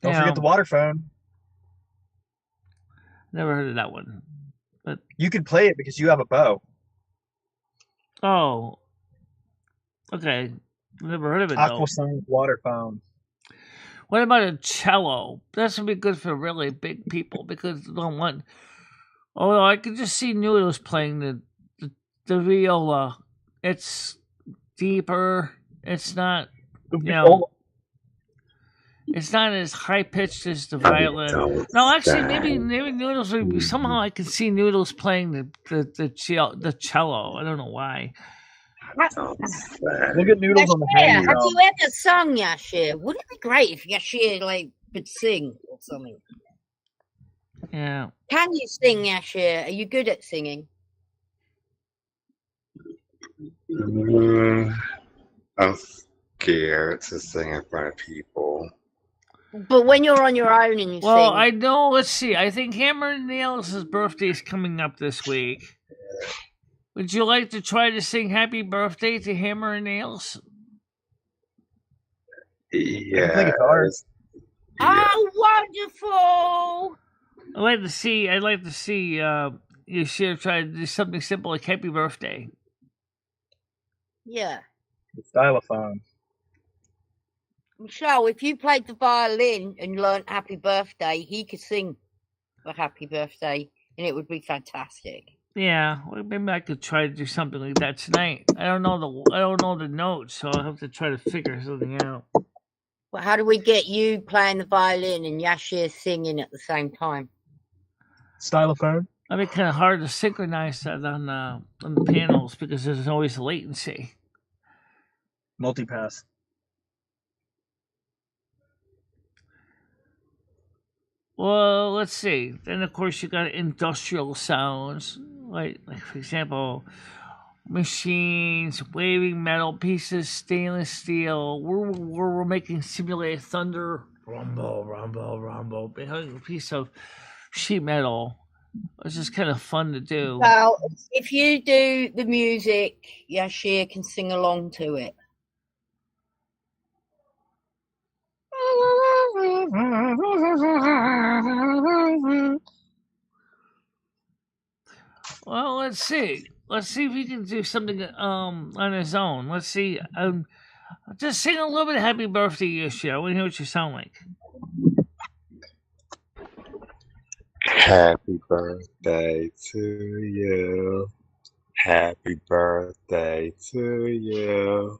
Don't Yeah. forget the water phone. Never heard of that one. But You can play it because you have a bow. oh, okay, never heard of it though. Aquasonic water phone. What about a cello? That's gonna be good for really big people because they don't want. Although I could just see Noodles playing the viola. It's deeper. It's not. Oh, It's not as high pitched as the violin. No, actually, maybe Noodles would be. Somehow I could see Noodles playing the cello. I don't know why. look at noodles on the Yashir, handy have you ever sung Yashir? Wouldn't it be great if Yashir could sing or something? Yeah. Can you sing, Yashir? Are you good at singing? I'm scared to sing in front of people. But when you're on your own and you Well, sing, I know. Let's see. I think Hammer and Nails' birthday is coming up this week. Would you like to try to sing "Happy Birthday" to Hammer and Nails? Yeah. play guitar. oh, wonderful! I'd like to see. You should try to do something simple like "Happy Birthday." Yeah. stylophone. Michelle, if you played the violin and learnt Happy Birthday, he could sing for Happy Birthday and it would be fantastic. Yeah, well, maybe I could try to do something like that tonight. I don't know the notes, so I'll have to try to figure something out. Well, how do we get you playing the violin and Yashir singing at the same time? Stylophone. It'd be kind of hard to synchronize that on the panels because there's always latency. Multipass. Well, let's see. Then of course you got industrial sounds, like for example, machines, waving metal pieces, stainless steel. We're making simulated thunder, rumble, rumble, rumble, behind a piece of sheet metal. It's just kind of fun to do. Well, if you do the music, Yashir can sing along to it. Well, let's see. Let's see if he can do something on his own. Let's see. Just sing a little bit of "Happy Birthday" Yashir. I want to hear what you sound like. Happy birthday to you. Happy birthday to you.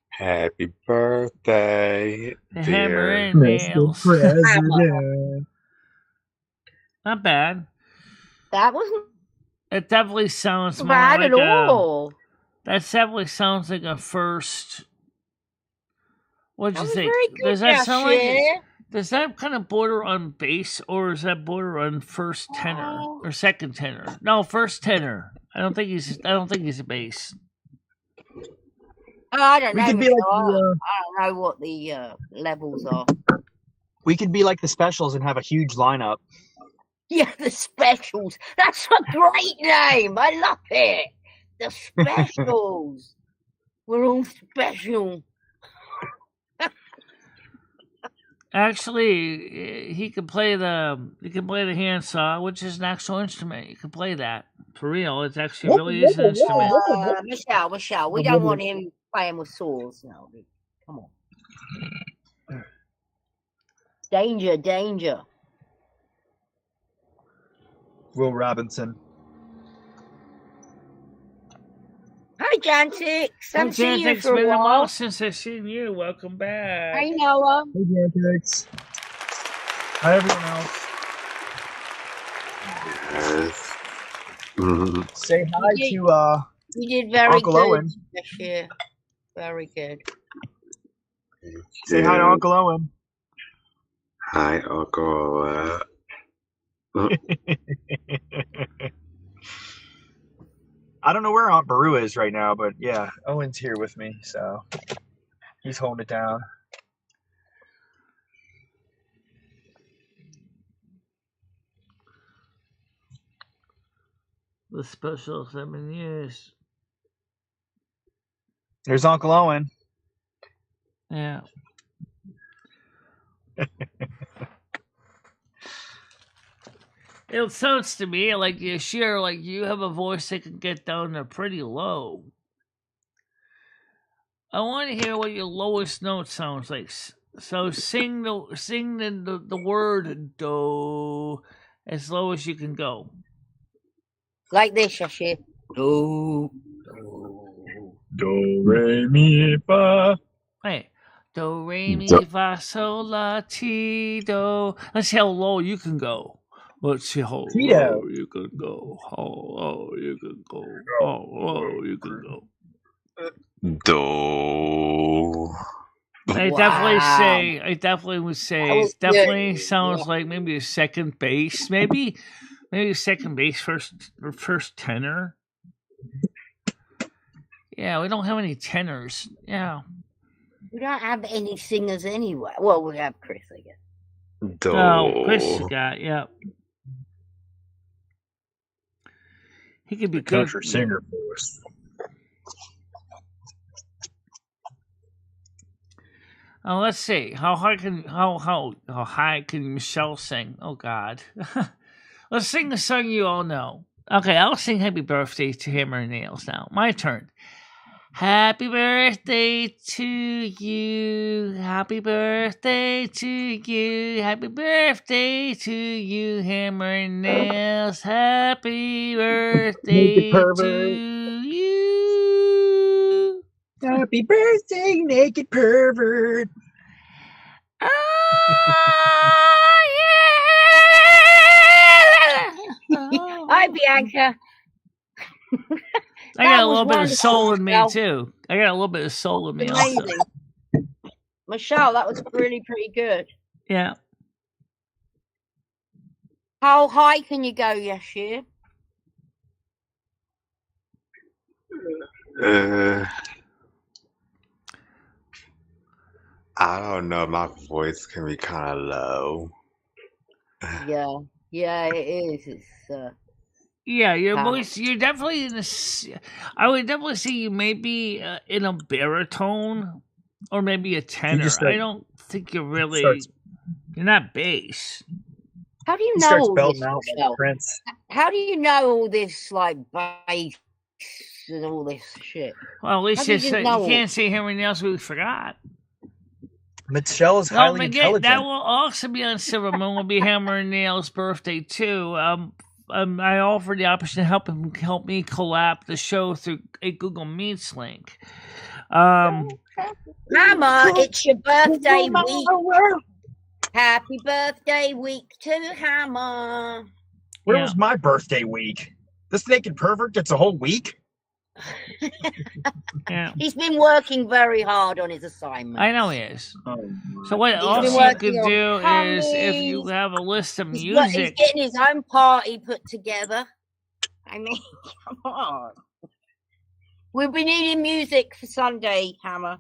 Happy birthday, The hammer dear. and nails. President. Not bad. That wasn't It definitely sounds more bad like at all. that definitely sounds like a first. What'd That you was think? very good, Does that sound like? Yashir. Does that kind of border on bass, or is that border on first tenor or second tenor? No, first tenor. I don't think he's a bass. Oh, I don't We know. could be like Michelle. I don't know what the levels are. We could be like the Specials and have a huge lineup. Yeah, the Specials. That's a great name. I love it. The Specials. We're all special. Actually, he can play the handsaw, which is an actual instrument. You can play that for real. It actually really is an instrument. Michelle, we don't want him playing with saws. No, come on. Danger. Will Robinson. Hi, Jantix. Haven't seen you It's for been a a while. while since I've seen you. Welcome back. Hi, Noah. Hey, Jantix. Hi, everyone else. Yes. Mhm. Say hi Yeah. to You did very Uncle good Owen. this year. Very good. Say hi to Uncle Owen. Hi, Uncle. I don't know where Aunt Baru is right now, but yeah, Owen's here with me, so he's holding it down. The special 7 years. There's Uncle Owen. Yeah. It sounds to me like you have a voice that can get down there pretty low. I want to hear what your lowest note sounds like. So sing the word do as low as you can go. Like this, Yashir. Do. Do, re, mi, fa. Hey, do re mi Do- fa sol la ti do. Let's see how low you can go. Let's see how Tito. low you can go. How low you can go. How low you can go. Do. I definitely would say That was it definitely good. sounds Yeah. like maybe a second bass, maybe second bass first tenor. Yeah, we don't have any tenors. Yeah. We don't have any singers anyway. Well, we have Chris, I guess. Do. Oh, Chris you got, yeah. He could be The good. country singer voice. Oh, let's see. How high can Michelle sing? Oh God. Let's sing a song you all know. Okay, I'll sing Happy Birthday to Hammer and Nails now. My turn. Happy birthday to you. Happy birthday to you. Happy birthday to you, Hammer and Nails. Happy birthday to pervert. you. Happy birthday, naked pervert. Oh, yeah. Hi, Bianca. I got a was little bit of wonderful, soul in me, Michelle. too. I got a little bit of soul in me also. Amazing. Michelle, that was really pretty good. Yeah. How high can you go, Yashir? I don't know. My voice can be kind of low. Yeah, it is. It's Yeah, your How? voice, you're definitely in this. I would definitely say you may be in a baritone or maybe a tenor. just I don't think you're really. starts- You're not bass. how do you He know starts all belting this, out like Michelle? Prince. How do you know all this, like bass and all this shit? Well, at least How do you you just know? can't say everything else we forgot. Michelle is Don't highly forget, intelligent. that will also be on Silver Moon. Will be Hammer and Nail's birthday too. I offered the option to help me collab the show through a Google Meets link. Mama, it's your birthday week. Happy birthday week to Hammer. Where Yeah. was my birthday week? This naked pervert gets a whole week? Yeah, He's been working very hard on his assignment. I know he is. Oh, So what He's been also you working could on do is if you commies. have a list of He's music. getting his own party put together. I mean, come on. We'll be needing music for Sunday, Hammer.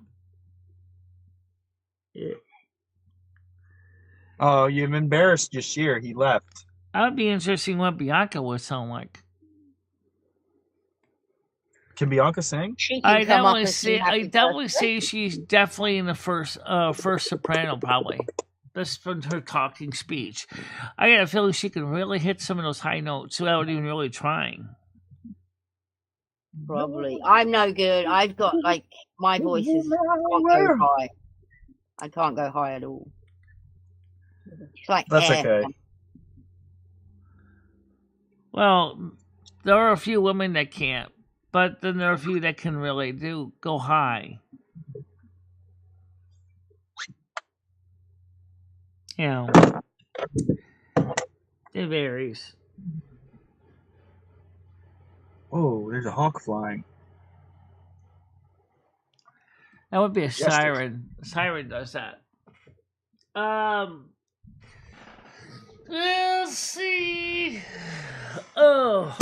Oh, you've embarrassed Yashir. He left. That would be interesting what Bianca would sound like. Can Bianca sing? She can come up and sing I happy definitely birthday. say she's definitely in the first soprano probably. That's from her talking speech. I got a feeling she can really hit some of those high notes without even really trying. Probably. I'm no good. I've got like my voice is can't go high. I can't go high at all. It's like That's air. okay. Well, there are a few women that can't, but then there are a few that can really go high. You know, it varies. Oh, there's a hawk flying. That would be a Yes, siren. A siren does that. We'll see. Oh,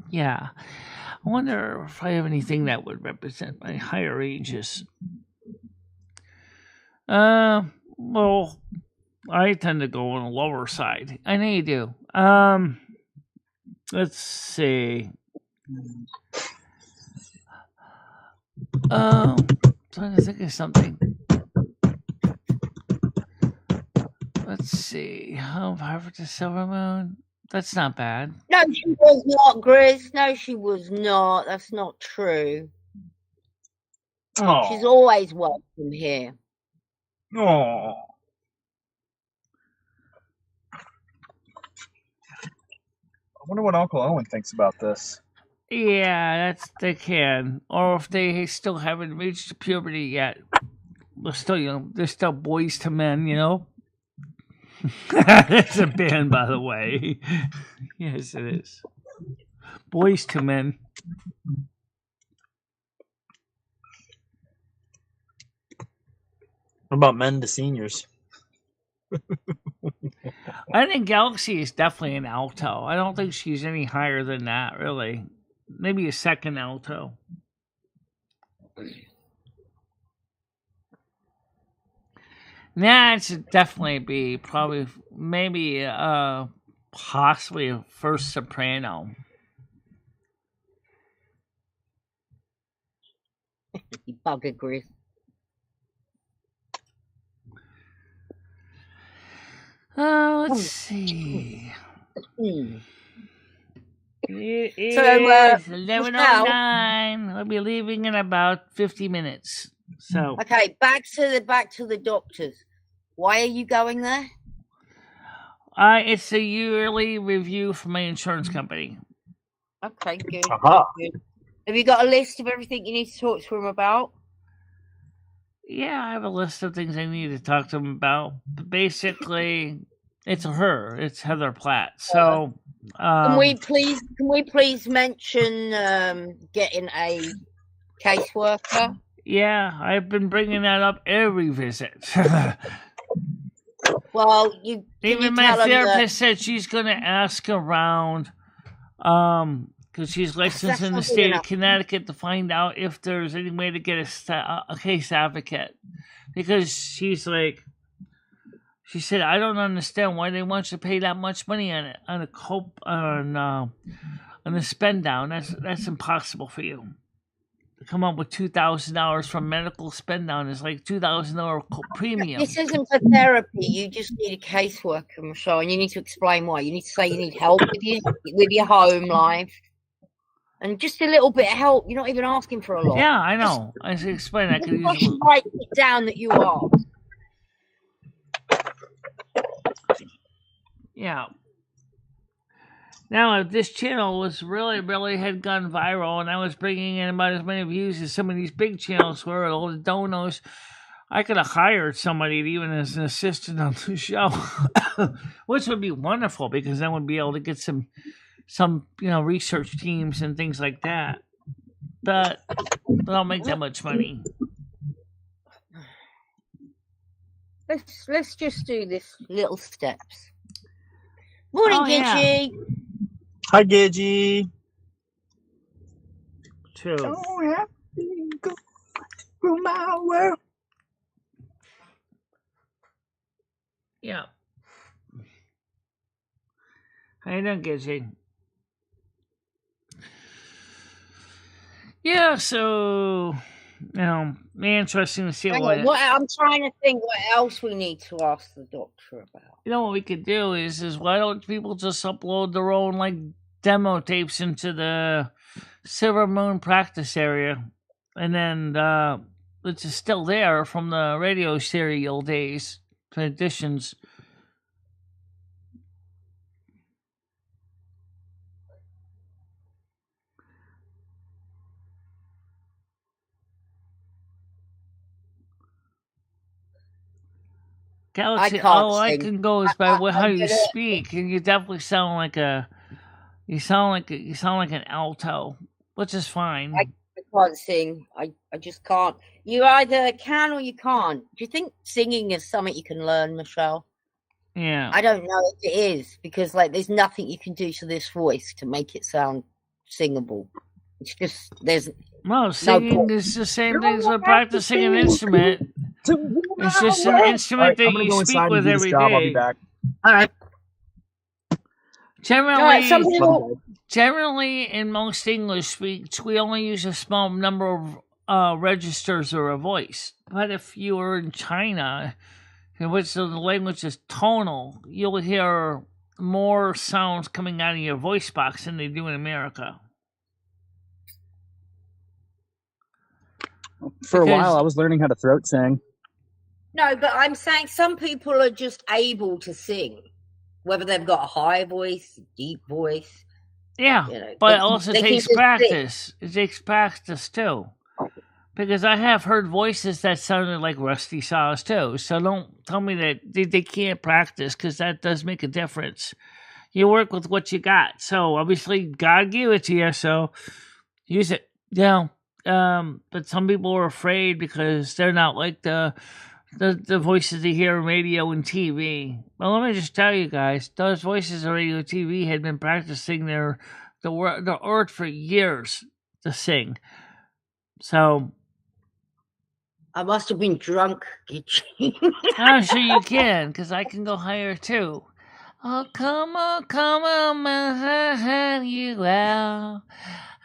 yeah. I wonder if I have anything that would represent my higher ages. Well, I tend to go on the lower side. I know you do. Let's see. Trying to think of something. Let's see. Harvard to Silver Moon. That's not bad. No, she was not, Grizz. No, she was not. That's not true. Oh, She's always welcome here. oh. I wonder what Uncle Owen thinks about this. Yeah, they can. Or if they still haven't reached puberty yet. They're still young. They're still boys to men, you know? It's a band, by the way. Yes, it is. Boys to Men. What about men to seniors? I think Galaxy is definitely an alto. I don't think she's any higher than that, really. Maybe a second alto. Nah, it should definitely be probably maybe possibly a first soprano. You bugger, Grizz. Let's see. It So, is Michelle, 11:09. We'll be leaving in about 50 minutes. So, okay, back to the doctors. Why are you going there? it's a yearly review from my insurance company. Okay, good. Aha. Good. Have you got a list of everything you need to talk to him about? Yeah, I have a list of things I need to talk to them about. But basically, it's her. It's Heather Platt. So, Can we please mention getting a caseworker? yeah, I've been bringing that up every visit. Well, can Even you my tell him that therapist said she's going to ask around, because she's licensed in the not good state of enough. Connecticut to find out if there's any way to get a case advocate. Because she's like, she said, I don't understand why they want you to pay that much money on it on a spend down. That's impossible for you. To come up with $2,000 from medical spend down is like $2,000 premium. This isn't for therapy. You just need a caseworker, Michelle, and you need to explain why. You need to say you need help with your home life, and just a little bit of help. You're not even asking for a lot. Yeah, I know. I should explain. I could Just use a little. write it down that you are. Yeah. Now, if this channel was really had gone viral, and I was bringing in about as many views as some of these big channels were, all the donos, I could have hired somebody even as an assistant on the show, which would be wonderful because then we'd be able to get some research teams and things like that. But they don't make that much money. Let's just do this little steps. Morning, Oh, yeah. Gidgey. Hi, Gidgey. True. Don't have to go through my world. Yeah. How you doing, Gidgey? Yeah, so interesting to see Hang what on, I'm trying to think what else we need to ask the doctor about. what we could do is why don't people just upload their own like demo tapes into the Silver Moon practice area, and then which is still there from the radio serial days, editions. Galaxy, I can go is by how you speak, and you definitely sound like you sound like an alto, which is fine. I can't sing. I just can't. You either can or you can't. Do you think singing is something you can learn, Michelle? Yeah. I don't know if it is, because like there's nothing you can do to this voice to make it sound singable. It's just singing is the same thing as practicing an instrument. It's just an instrument that you speak with every day. I'll be back. All right. Generally, in most English speech, we only use a small number of registers or a voice. But if you are in China, in which the language is tonal, you'll hear more sounds coming out of your voice box than they do in America. For a while, I was learning how to throat sing. No, but I'm saying some people are just able to sing, whether they've got a high voice, deep voice. Yeah, but it also takes practice. It takes practice too. Because I have heard voices that sounded like Rusty Saws too. So don't tell me that they can't practice, because that does make a difference. You work with what you got. So obviously God gave it to you, so use it. Yeah. But some people are afraid because they're not like the voices they hear on radio and TV. Well, let me just tell you guys, those voices on radio and TV had been practicing the word for years to sing. So I must have been drunk. I'm sure you can, because I can go higher too. Oh, come on, my you out.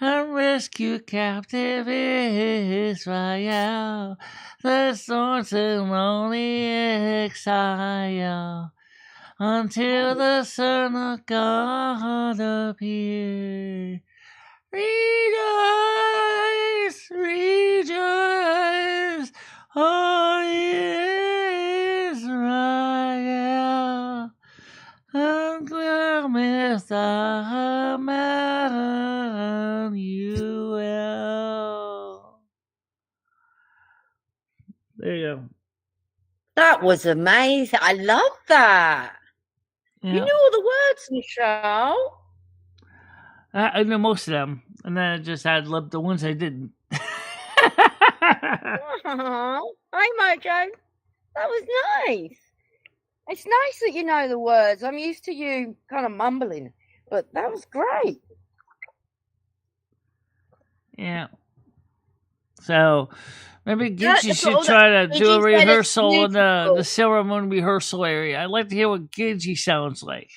And rescue captive Israel, the thorns and lonely exile. until the Son of God appear. Rejoice, rejoice, O Israel, and glorious the Emmanuel. There you go. That was amazing. I love that. Yeah. You knew all the words, Michelle. I know most of them, and then I just had loved the ones I didn't. Oh, hi, Mojo. That was nice. It's nice that you know the words. I'm used to you kind of mumbling, but that was great. Yeah. So maybe That's Gidgy all should that- try to do a Gidgy said it's rehearsal in the beautiful. ceremony rehearsal area. I'd like to hear what Gidgy sounds like.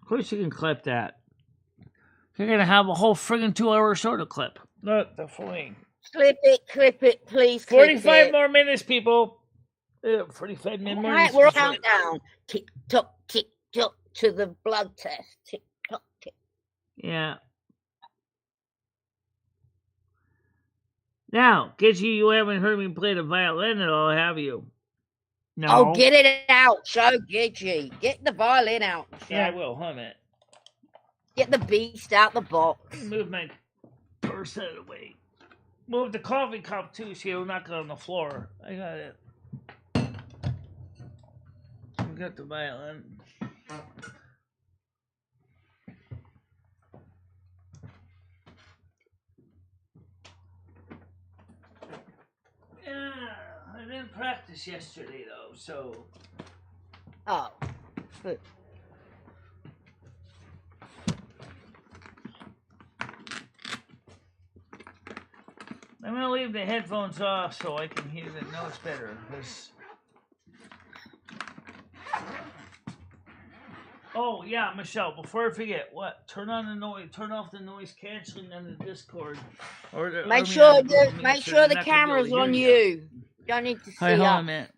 Of course, you can clip that. You're gonna have a whole friggin' 2-hour show to clip. Not the fling. Clip it, please. 45 clip more minutes, people. 45 it. minutes. All right, we're countdown. Tick tock to the blood test. Tick tock tick. Yeah. Now, Gidgy, you haven't heard me play the violin at all, have you? No. Oh, get it out, show Gidgy. Get the violin out. Yeah, I Show. will. Hum it. Get the beast out the box. Move my purse out of the way. Move the coffee cup too, so you'll knock it on the floor. I got it. I got the violin. Yeah, I didn't practice yesterday though, so Oh, good. I'm gonna leave the headphones off so I can hear the notes better. 'Cause... Oh yeah, Michelle. Before I forget, what? Turn on the noise. Turn off the noise canceling on the Discord. Or the, Make I mean, sure on the the Google make Meet, so sure they're the not gonna be able to camera's hear on you. you. Don't need to see Hi, hold on a us. minute.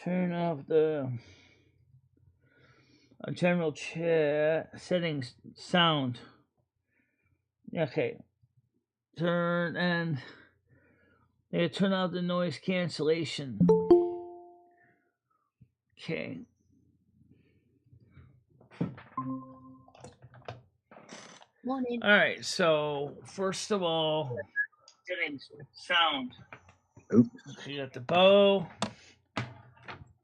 Turn off the general chat settings sound. Okay. Turn off the noise cancellation. Okay. Morning. All right. So first of all, settings sound. Oops. So you got the bow.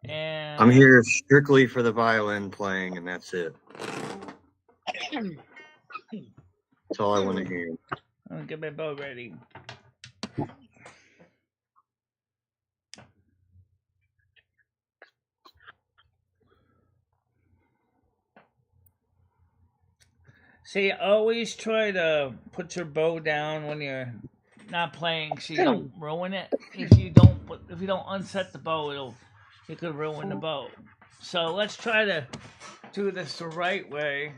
And I'm here strictly for the violin playing, and that's it. That's all I want to hear. I'm gonna get my bow ready. See, always try to put your bow down when you're not playing, so you don't ruin it. If you don't unset the bow, it could ruin the bow. So let's try to do this the right way.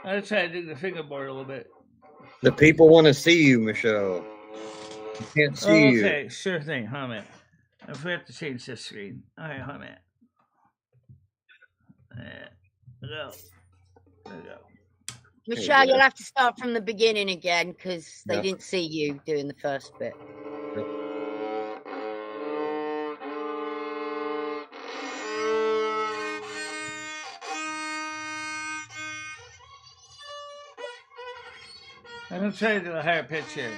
Let's try to do the fingerboard a little bit. The people want to see you, Michelle. You can't see you. Okay, sure thing. Hum it. I forgot to change this screen. Okay, hum it. There we go. There we go. Michelle, you'll have to start from the beginning again because they Yeah. didn't see you doing the first bit. I'm gonna try to do a higher pitch here.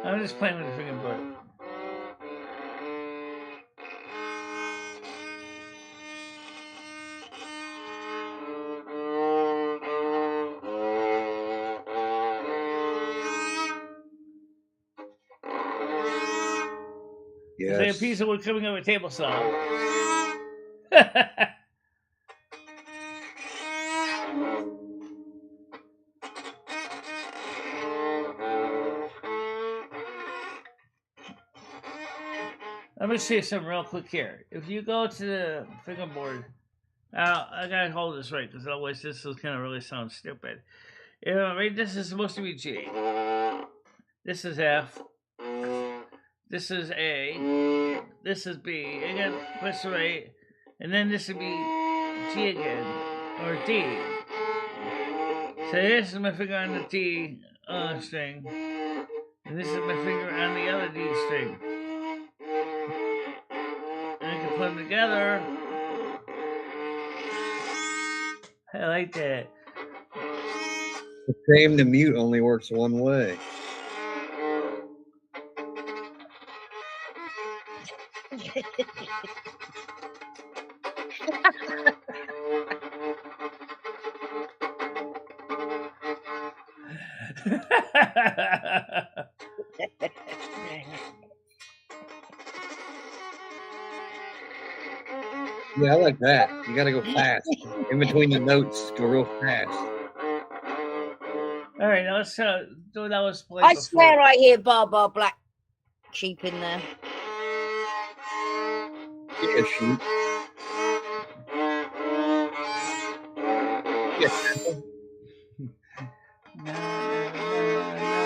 I'm just playing with the fingerboard. It's like a Yes. piece of wood coming over a table saw. Let me show you something real quick here. If you go to the fingerboard, I gotta hold this right because otherwise this is gonna really sound stupid. Right, this is supposed to be G. This is F. This is A. This is B. Again, press right, and then this would be G again or D. So this is my finger on the D string, and this is my finger on the other D string. And I can put them together. I like that. Shame the mute only works one way. Yeah, I like that. You gotta go fast. In between the notes, go real fast. All right, now let's do that was played I before. swear I hear Bar Black Sheep in there. Yeah, shoot. Yeah. Na, na, na,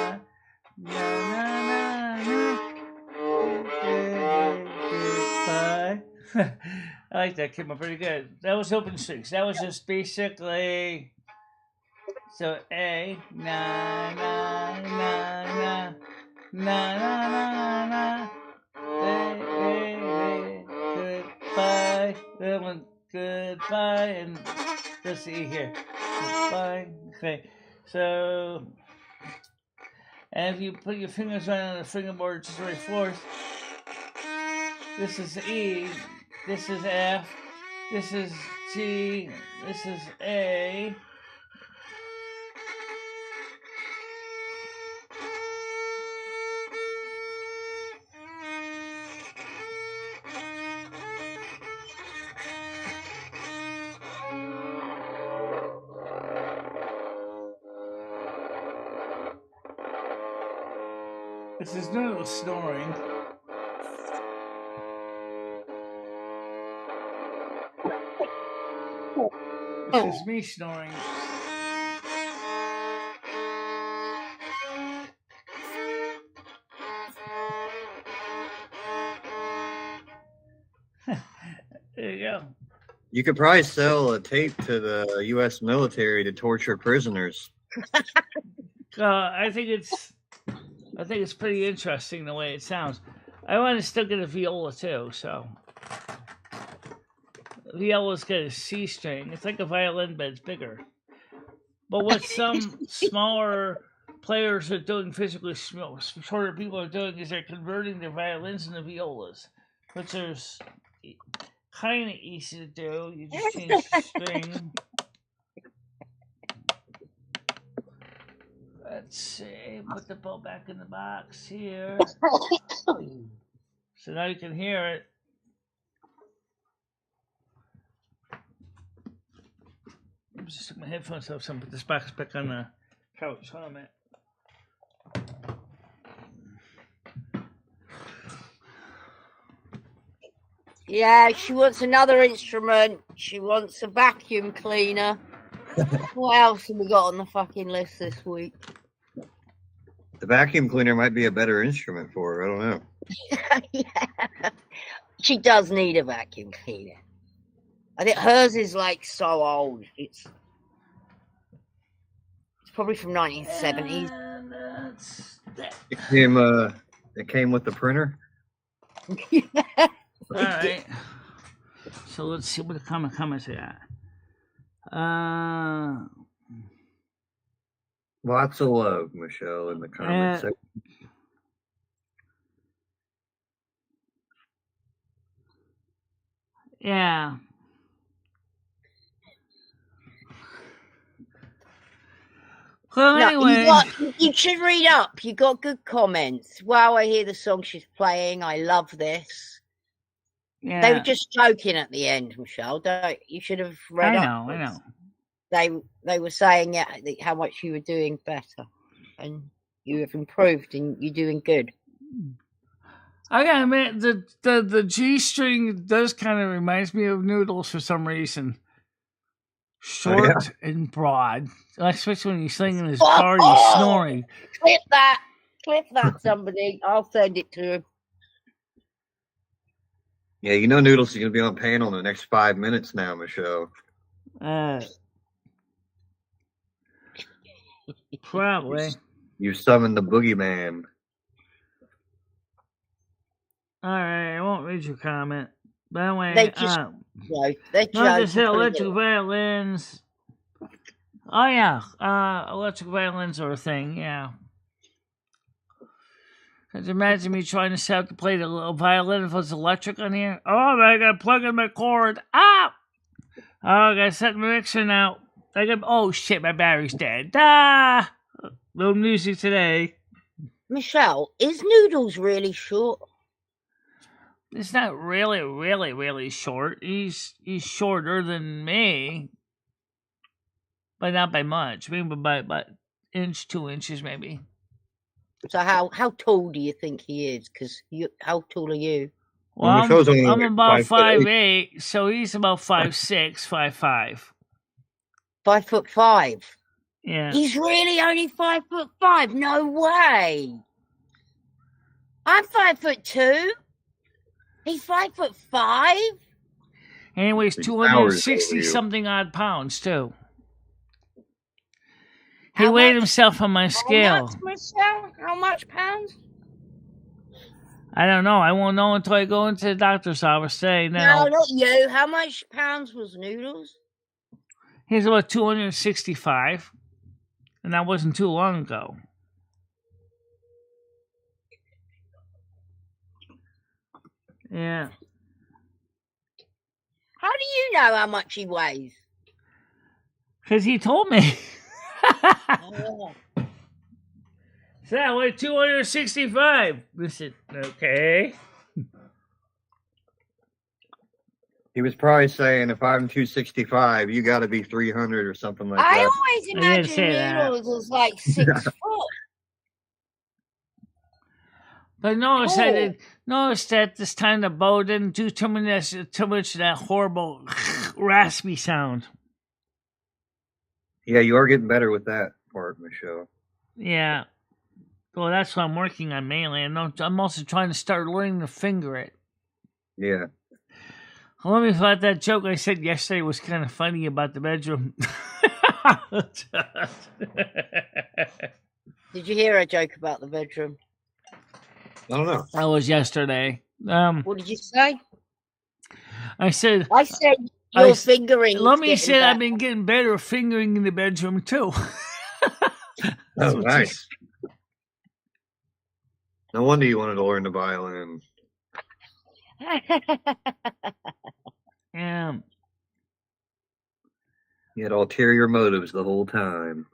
na, na, na, na. I like that. Came up pretty good. That was open strings. That was just basically so A na na na na na na na na. Goodbye. That one goodbye and let's see here. Goodbye. Okay. So and if you put your fingers right on the fingerboard just right forth, this is E, this is F, this is G, this is A. This is no snoring. This is me snoring. There you go. You could probably sell a tape to the U.S. military to torture prisoners. I think it's pretty interesting the way it sounds. I want to still get a viola too, so viola's got a C string. It's like a violin, but it's bigger. But what some smaller players are doing, physically shorter people are doing, is they're converting their violins into violas, which is kind of easy to do. You just change the string. Let's see. Put the bow back in the box here. So now you can hear it. Let me just take my headphones off. So put this box back on the couch. Hold on a minute. Yeah, she wants another instrument. She wants a vacuum cleaner. What else have we got on the fucking list this week? The vacuum cleaner might be a better instrument for her. I don't know. Yeah. She does need a vacuum cleaner. I think hers is like so old. It's probably from 1970s. It came with the printer. All right. So let's see what the comments are at. Lots of love, Michelle, in the comments section. Yeah. Well, No, anyway. you should read up. You got good comments. Wow, I hear the song she's playing. I love this. Yeah. They were just joking at the end, Michelle. You should have read up. I know. They were saying how much you were doing better, and you have improved, and you're doing good. I gotta admit, the G string does kind of reminds me of Noodles for some reason. Short and broad, especially when he's singing in his car, he's snoring. Clip that, somebody. I'll send it to him. Yeah, you know Noodles is going to be on panel in the next 5 minutes now, Michelle. Probably. You summoned the boogeyman. All right, I won't read your comment. By the way, They just electric violins. Oh yeah, electric violins are a thing. Yeah. Could you imagine me trying to set up to play the little violin if it was electric on here? Oh, I gotta plug in my cord. Ah! Oh, I gotta set my mixer now. Oh shit, my battery's dead. Ah! No music today. Michelle, is Noodles really short? It's not really short. He's shorter than me, but not by much. Maybe by 2 inches, maybe. So how tall do you think he is? Because how tall are you? Well, I'm about 5'8", so he's about 5'6", 5'5". 5'5". Yeah. He's really only 5'5". No way. I'm 5'2". He's 5'5". And he weighs 260 something odd pounds too. He weighed himself on my scale. How much, Michelle? How much pounds? I don't know. I won't know until I go into the doctor's office today. No, not you. How much pounds was Noodles? He's about 265. And that wasn't too long ago. Yeah. How do you know how much he weighs? Because he told me. Oh. So I weigh 265. Listen, okay. He was probably saying, if I'm 265, you got to be 300 or something like I that. always imagine Noodles was like 6 foot. But notice that this time the bow didn't do too much of that horrible raspy sound. Yeah, you are getting better with that part, Michelle. Yeah. Well, that's what I'm working on mainly. I'm also trying to start learning to finger it. Yeah. Let me thought that joke I said yesterday was kind of funny about the bedroom. Did you hear a joke about the bedroom? I don't know. That was yesterday. What did you say? I said your fingering. Let me say I've been getting better at fingering in the bedroom too. Oh, nice. No wonder you wanted to learn the violin. Yeah. He had ulterior motives the whole time.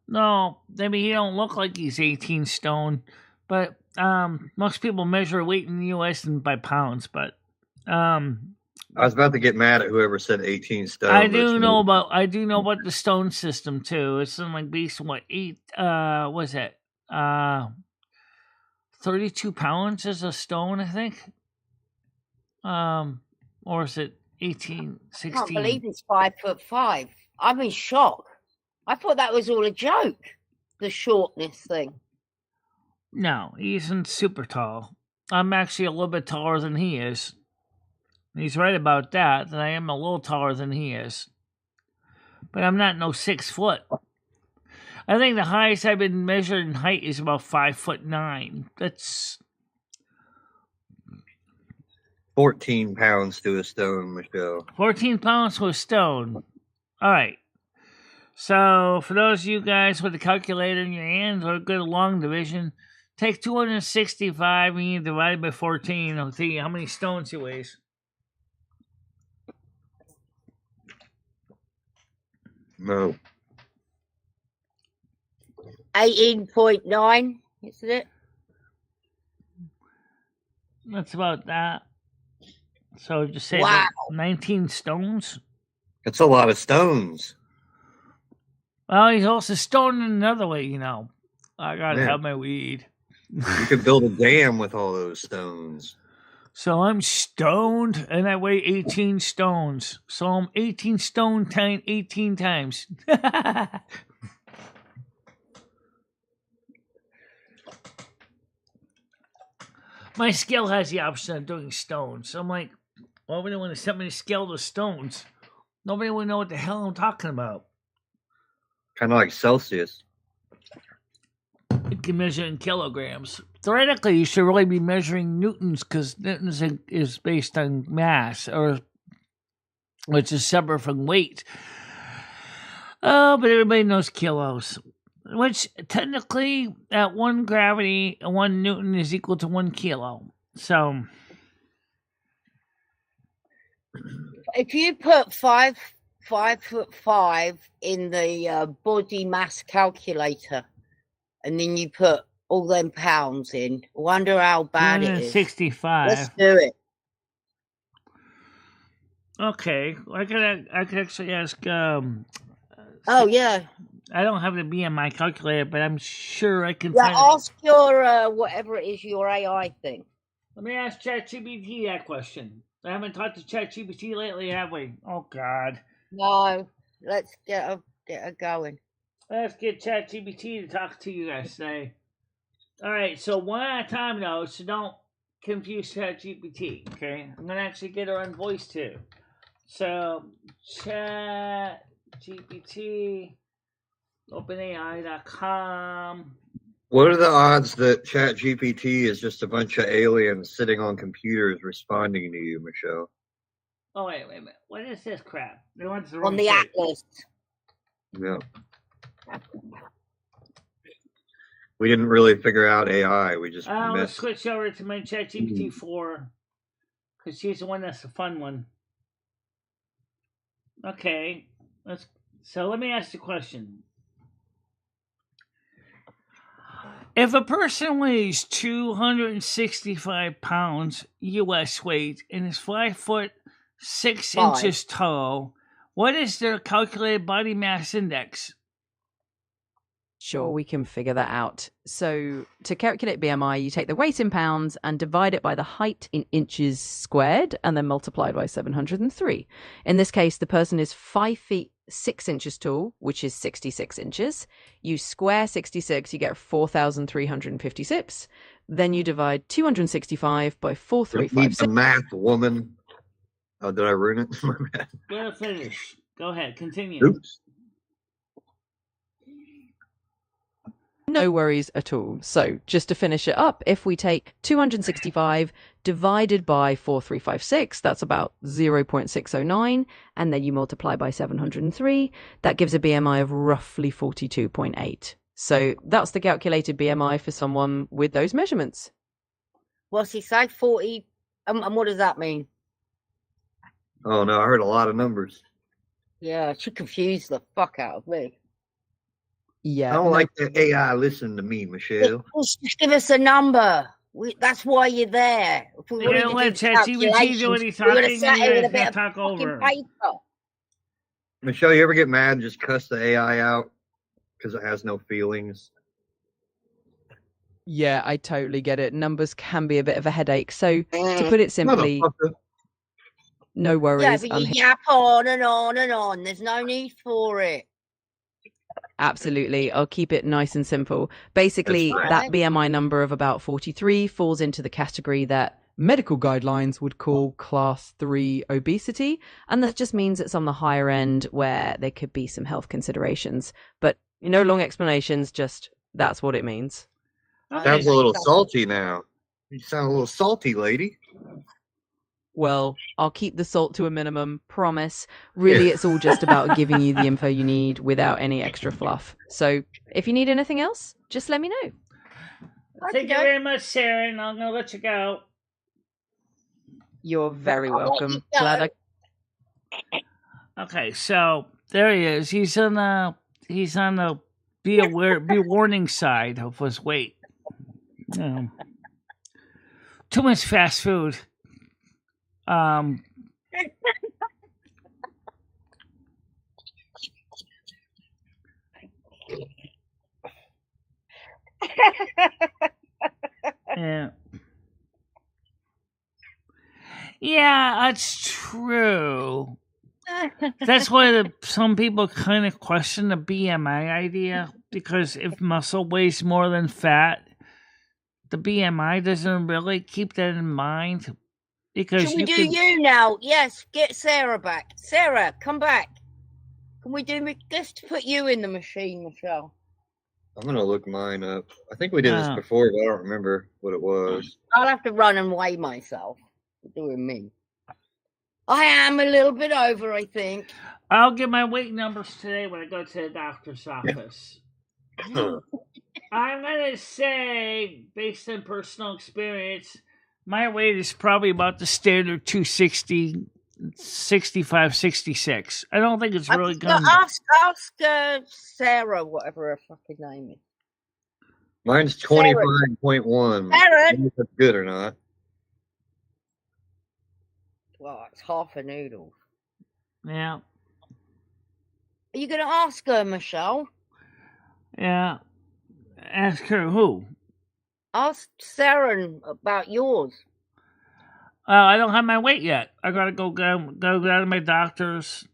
No, I mean, he don't look like he's 18 stone, but most people measure weight in the U.S. by pounds. But I was about to get mad at whoever said 18 stone. I do know about the stone system too. It's something like based on what 32 pounds is a stone, I think. Or is it 18, 16? I can't believe he's 5'5". I'm in shock. I thought that was all a joke, the shortness thing. No, he isn't super tall. I'm actually a little bit taller than he is. He's right about that I am a little taller than he is. But I'm not no 6 foot. I think the highest I've been measured in height is about 5'9". That's 14 pounds to a stone, Michelle. 14 pounds to a stone. All right. So, for those of you guys with a calculator in your hands or a good long division, take 265 and you divide by 14. I'll tell you how many stones he weighs. No. 18.9, isn't it? That's about that. So just say Wow. about 19 stones. That's a lot of stones. Well, he's also stoned in another way, you know. I gotta Yeah. have my weed. You could build a dam with all those stones. So I'm stoned and I weigh 18 stones. So I'm 18 stone 18 times. My scale has the option of doing stones. So I'm like, well, nobody want to set me to scale the stones. Nobody would know what the hell I'm talking about. Kind of like Celsius. It can measure in kilograms. Theoretically, you should really be measuring newtons because newtons is based on mass, or which is separate from weight. Oh, but everybody knows kilos, which technically at 1 gravity, 1 newton is equal to 1 kilo. So If you put 5'5" in the body mass calculator, and then you put all them pounds in, wonder how bad it is. 65. Let's do it. Okay, I could actually ask. Oh yeah, I don't have the BMI calculator, but I'm sure I can yeah. find. Ask your whatever it is, your AI thing. Let me ask ChatGPT that question. I haven't talked to ChatGPT lately, have we? Oh God. No, let's get her going. Let's get ChatGPT to talk to you guys today. All right, so one at a time though, so don't confuse ChatGPT. Okay, I'm gonna actually get her on voice too. So ChatGPT, OpenAI.com. What are the odds that ChatGPT is just a bunch of aliens sitting on computers responding to you, Michelle? Oh wait a minute. What is this crap? They went to the On wrong the page. Atlas. Yeah. We didn't really figure out AI. We just Let's messed. switch over to my ChatGPT 4 because she's the one that's the fun one. Okay, so let me ask the question. If a person weighs 265 pounds U.S. weight and is 5'6" inches tall, what is their calculated body mass index? Sure, we can figure that out. So to calculate BMI, you take the weight in pounds and divide it by the height in inches squared and then multiply by 703. In this case, the person is 5 feet 6 inches tall, which is 66 inches. You square 66, you get 4,356. Then you divide 265 by Need 4,356. the math, woman. Oh, did I ruin it? My bad. We'll finish. Go ahead, continue. Oops. No worries at all. So just to finish it up, if we take 265 divided by 4,356, that's about 0.609, and then you multiply by 703, that gives a BMI of roughly 42.8. So that's the calculated BMI for someone with those measurements. What's he say? 40. And what does that mean? Oh no, I heard a lot of numbers. Yeah, she confused the fuck out of me. Yeah. I don't like the AI. Listen to me, Michelle. Just give us a number. That's why you're there. If we You're wanted gonna to let do ChatGPT do what he's calculations, we would talking, have sat and here you with a guys bit gotta of talk fucking over. paper. Michelle, you ever get mad and just cuss the AI out because it has no feelings? Yeah, I totally get it. Numbers can be a bit of a headache. So to put it simply, Motherfucker. no worries. Yeah, but I'm you yap on and on and on. There's no need for it. Absolutely. I'll keep it nice and simple. Basically, That's that right. BMI number of about 43 falls into the category that medical guidelines would call class 3 obesity. And that just means it's on the higher end where there could be some health considerations. But no long explanations, just that's what it means. Sounds a little salty now. You sound a little salty, lady. Well, I'll keep the salt to a minimum, promise. Really, it's all just about giving you the info you need without any extra fluff. So if you need anything else, just let me know. Thank you very much, Sharon. I'm gonna let you go. You're very I'll let welcome. you go. Glad I... Okay, so there he is. He's on the be aware, be warning side of his weight. Too much fast food. Yeah. Yeah, that's true. That's why some people kind of question the BMI idea, because if muscle weighs more than fat, the BMI doesn't really keep that in mind. Because Should we do you now? Yes, get Sarah back. Sarah, come back. Can we do this to put you in the machine, Michelle? I'm gonna look mine up. I think we did this before, but I don't remember what it was. I'll have to run and weigh myself. Doing me. I am a little bit over, I think. I'll get my weight numbers today when I go to the doctor's office. I'm gonna say, based on personal experience, my weight is probably about the standard 260, 65, 66. I don't think it's really going to... Ask Sarah, whatever her fucking name is. Mine's 25.1. Sarah! If that's good or not. Well, it's half a noodle. Yeah. Are you going to ask her, Michelle? Yeah. Ask her who? Ask Sarah about yours. I don't have my weight yet. I gotta go down to my doctor's.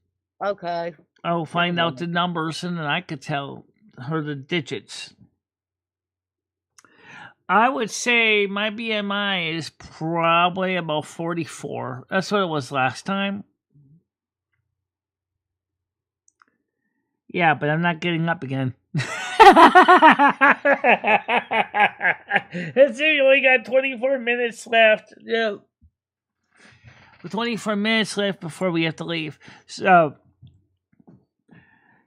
Okay. I'll find out the numbers, and then I could tell her the digits. I would say my BMI is probably about 44. That's what it was last time. Yeah, but I'm not getting up again. Let's see, we only got 24 minutes left. Yeah. 24 minutes left before we have to leave. So,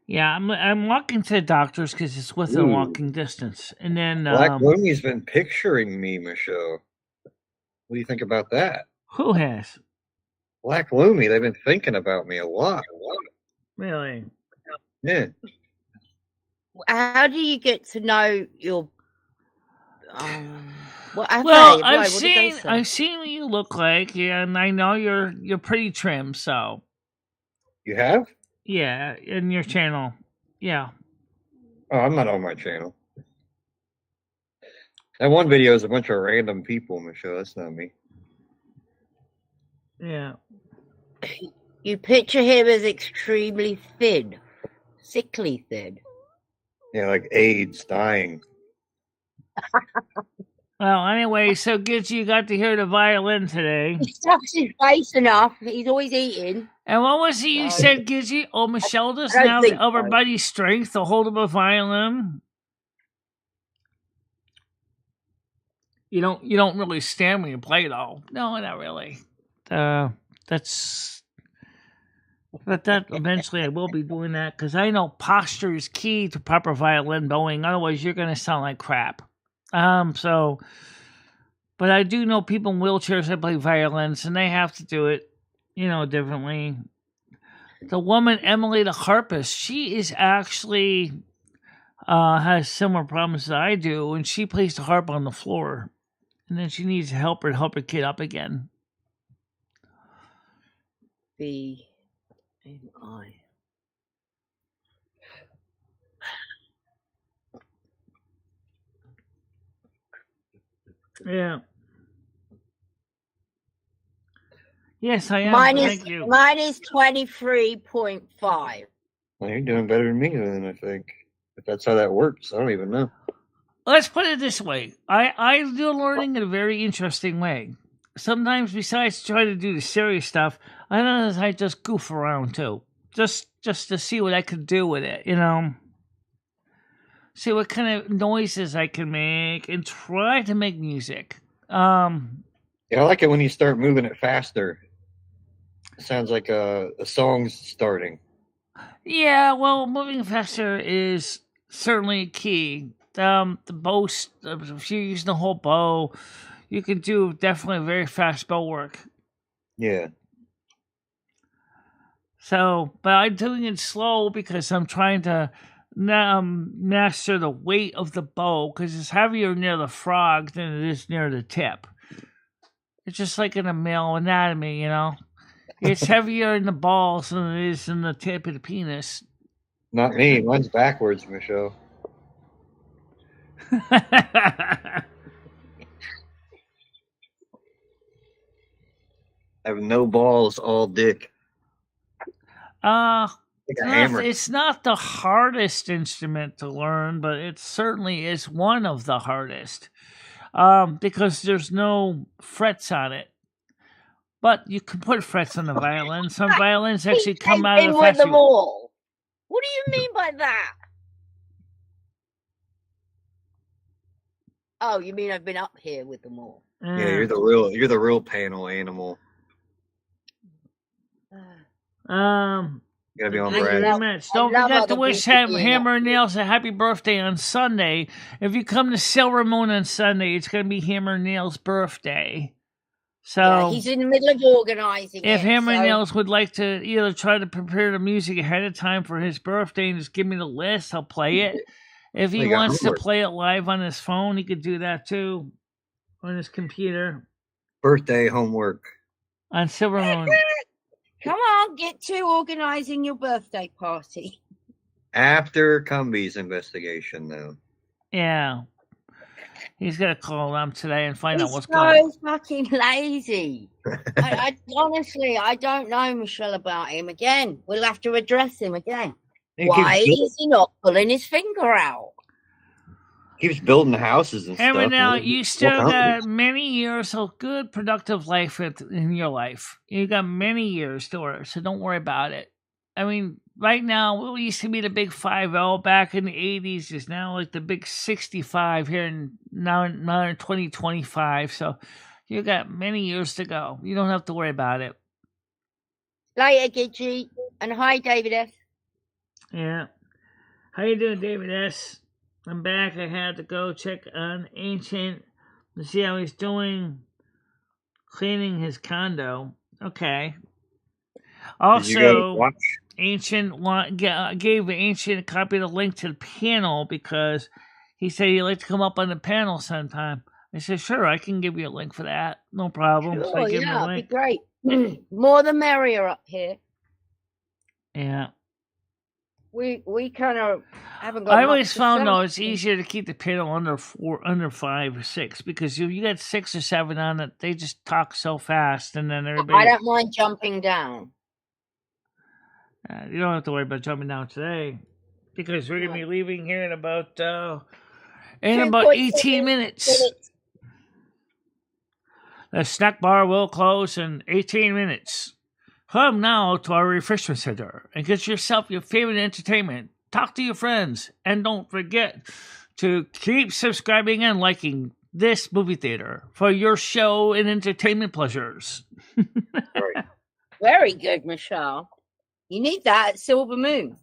yeah, I'm walking to the doctor's because it's within walking distance. And then... Black Loomy's been picturing me, Michelle. What do you think about that? Who has? Black Loomy. They've been thinking about me a lot. Really? Yeah. How do you get to know your... I've seen what you look like, and I know you're pretty trim, so... You have? Yeah, in your channel. Yeah. Oh, I'm not on my channel. That one video is a bunch of random people, Michelle. That's not me. Yeah. You picture him as extremely thin. Sickly thin. Yeah, like AIDS, dying. Well, anyway, so you got to hear the violin today. He stuffs his face enough. He's always eating. And what was it you said, Gidgey? Oh, Michelle doesn't have the upper body strength to hold up a violin. You don't really stand when you play, though. No, not really. But that eventually I will be doing that because I know posture is key to proper violin bowing. Otherwise, you're going to sound like crap. But I do know people in wheelchairs that play violins, and they have to do it, differently. The woman, Emily the harpist, she is actually has similar problems that I do, and she plays the harp on the floor, and then she needs help her get up again. BMI. Yeah. Yes, I am. Thank you. Mine is 23.5. Well, you're doing better than me then, I think. If that's how that works, I don't even know. Let's put it this way. I do learning in a very interesting way. Sometimes, besides trying to do the serious stuff, I just goof around too. Just to see what I could do with it, See what kind of noises I can make and try to make music. Yeah, I like it when you start moving it faster. It sounds like a song's starting. Yeah, well, moving faster is certainly key. The bow, if you're using the whole bow, you can do definitely very fast bow work. Yeah. So, but I'm doing it slow because I'm trying to master the weight of the bow because it's heavier near the frog than it is near the tip. It's just like in a male anatomy, you know. It's heavier in the balls than it is in the tip of the penis. Not me. Mine's backwards, Michelle. I have no balls, all dick. Like a hammer. It's not the hardest instrument to learn, but it certainly is one of the hardest because there's no frets on it. But you can put frets on the violin. Some violins actually come out of the with them all. What do you mean by that? Oh, you mean I've been up here with them all? Yeah, you're the real panel animal. You gotta be on brand. Don't forget to wish Hammer and Nails a happy birthday on Sunday. If you come to Silver Moon on Sunday, it's going to be Hammer and Nails' birthday. So yeah, he's in the middle of organizing. If Hammer and Nails would like to either try to prepare the music ahead of time for his birthday and just give me the list, I'll play it. If he wants to play it live on his phone, he could do that too on his computer. Birthday homework on Silver Moon. Come on, get to organizing your birthday party. After Cumby's investigation, though. Yeah. He's going to call them today and find out what's going on. He's so fucking lazy. I honestly, I don't know, Michelle, about him again. We'll have to address him again. Why is he not pulling his finger out? Keeps building houses and stuff. Now, you still got many years of good, productive life in your life. You got many years to work, so don't worry about it. I mean, right now, what used to be the big 5L back in the 80s is now like the big 65 here now in 2025. So you got many years to go. You don't have to worry about it. Later, Gidgey. And hi, David S. Yeah. How you doing, David S.? I'm back. I had to go check on Ancient to see how he's doing cleaning his condo. Okay. Also, Ancient gave Ancient a copy of the link to the panel because he said he'd like to come up on the panel sometime. I said, sure, I can give you a link for that. No problem. Sure, so I give him a it'd link. be great. More the merrier up here. Yeah. We kind of haven't got. I always found though it's easier to keep the panel under 5 or 6 because if you got 6 or 7 on it, they just talk so fast, and then everybody. I don't mind jumping down. You don't have to worry about jumping down today because we're gonna be leaving here in about 18 minutes. The snack bar will close in 18 minutes. Come now to our refreshment center and get yourself your favorite entertainment. Talk to your friends. And don't forget to keep subscribing and liking this movie theater for your show and entertainment pleasures. Very good, Michelle. You need that at Silver Moon.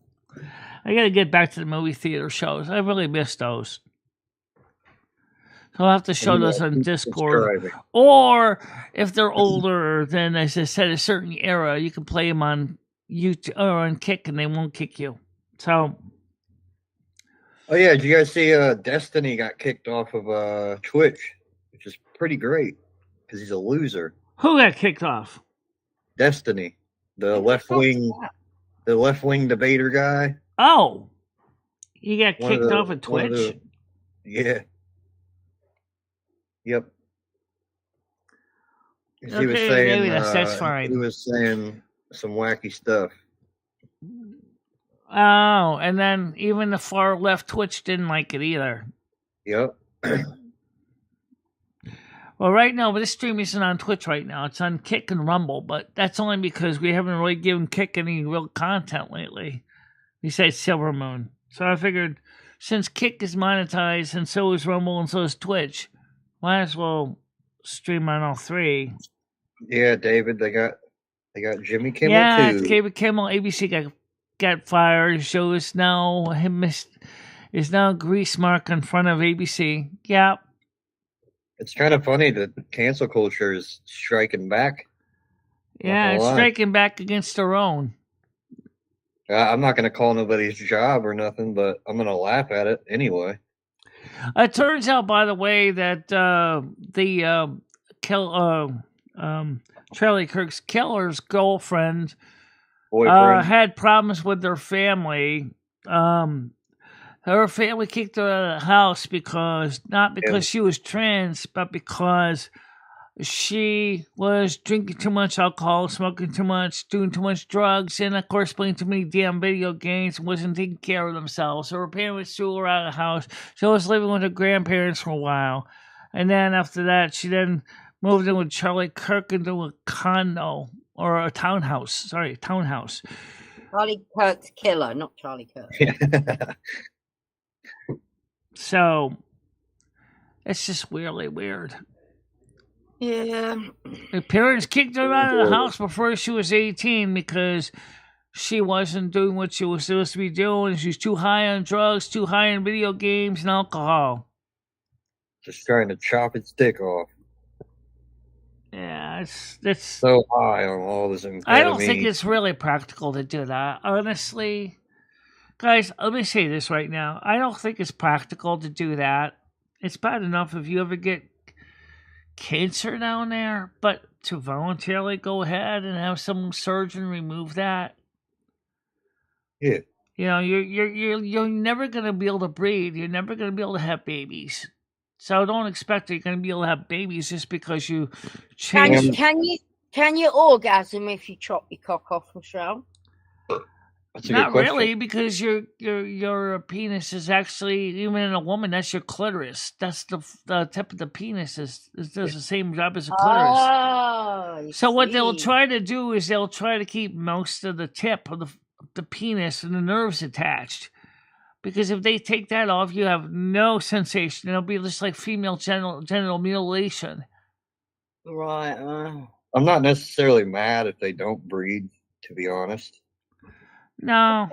I got to get back to the movie theater shows. I really miss those. So I'll have to show those on Discord. Or if they're older than, as I said, a certain era, you can play them on YouTube or on Kick and they won't kick you. So. Oh, yeah. Did you guys see Destiny got kicked off of Twitch, which is pretty great because he's a loser. Who got kicked off? Destiny, the left wing debater guy. Oh, he got kicked off of Twitch? Yeah. Yep. Okay, he was saying maybe that's fine. He was saying some wacky stuff. Oh, and then even the far left Twitch didn't like it either. Yep. Well, right now, this stream isn't on Twitch right now. It's on Kick and Rumble, but that's only because we haven't really given Kick any real content lately. Besides Silver Moon. So I figured since Kick is monetized and so is Rumble and so is Twitch, might as well stream on all three. Yeah, David, they got Jimmy Kimmel too. Yeah, David Kimmel. ABC got fired. The show is now grease mark in front of ABC. Yeah. It's kind of funny that cancel culture is striking back. Yeah, it's striking back against their own. I'm not going to call nobody's job or nothing, but I'm going to laugh at it anyway. It turns out, by the way, that Charlie Kirk's killer's girlfriend Boyfriend. had problems with their family. Her family kicked her out of the house not because she was trans, but because she was drinking too much alcohol, smoking too much, doing too much drugs, and of course playing too many damn video games and wasn't taking care of themselves. So her parents threw her out of the house. She was living with her grandparents for a while. And then after that, she then moved in with Charlie Kirk into a condo or a townhouse. Sorry, townhouse. Charlie Kirk's killer, not Charlie Kirk. So it's just really weird. Yeah. Her parents kicked her out of the house before she was 18 because she wasn't doing what she was supposed to be doing. She was too high on drugs, too high on video games and alcohol. Just trying to chop its dick off. Yeah, it's so high on all this amphetamine. I don't think it's really practical to do that, honestly. Guys, let me say this right now. I don't think it's practical to do that. It's bad enough if you ever get cancer down there, but to voluntarily go ahead and have some surgeon remove that. Yeah. You know, you're never gonna be able to breed. You're never gonna be able to have babies. So don't expect that you're gonna be able to have babies just because you change. Can you orgasm if you chop your cock off, Michelle? That's a Not good question. really, because your penis is actually, even in a woman, that's your clitoris. That's the tip of the penis does the same job as a clitoris. Oh, So what they'll try to do is they'll try to keep most of the tip of the penis and the nerves attached. Because if they take that off, you have no sensation. It'll be just like female genital mutilation. Right. I'm not necessarily mad if they don't breed, to be honest. No,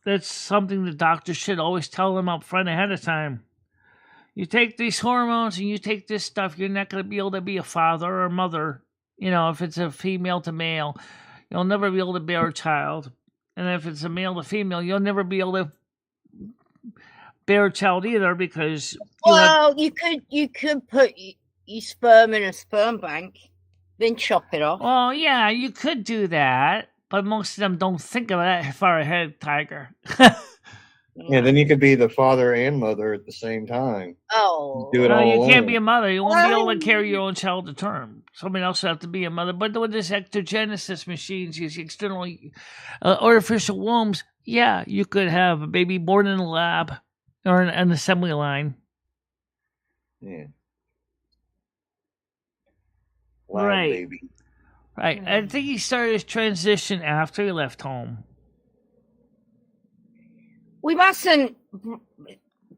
that's something the doctor should always tell them up front ahead of time. You take these hormones and you take this stuff, you're not going to be able to be a father or a mother. You know, if it's a female to male, you'll never be able to bear a child. And if it's a male to female, you'll never be able to bear a child either because you could put your sperm in a sperm bank, then chop it off. Well, yeah, you could do that. But most of them don't think of that far ahead, Tiger. Yeah, then you could be the father and mother at the same time. Oh. Do it all you alone. can't be a mother. You won't be able to carry your own child to term. Somebody else will have to be a mother. But with this ectogenesis machines, these external artificial wombs, yeah, you could have a baby born in a lab or an assembly line. Yeah. Lab right. Baby. Right. I think he started his transition after he left home. We mustn't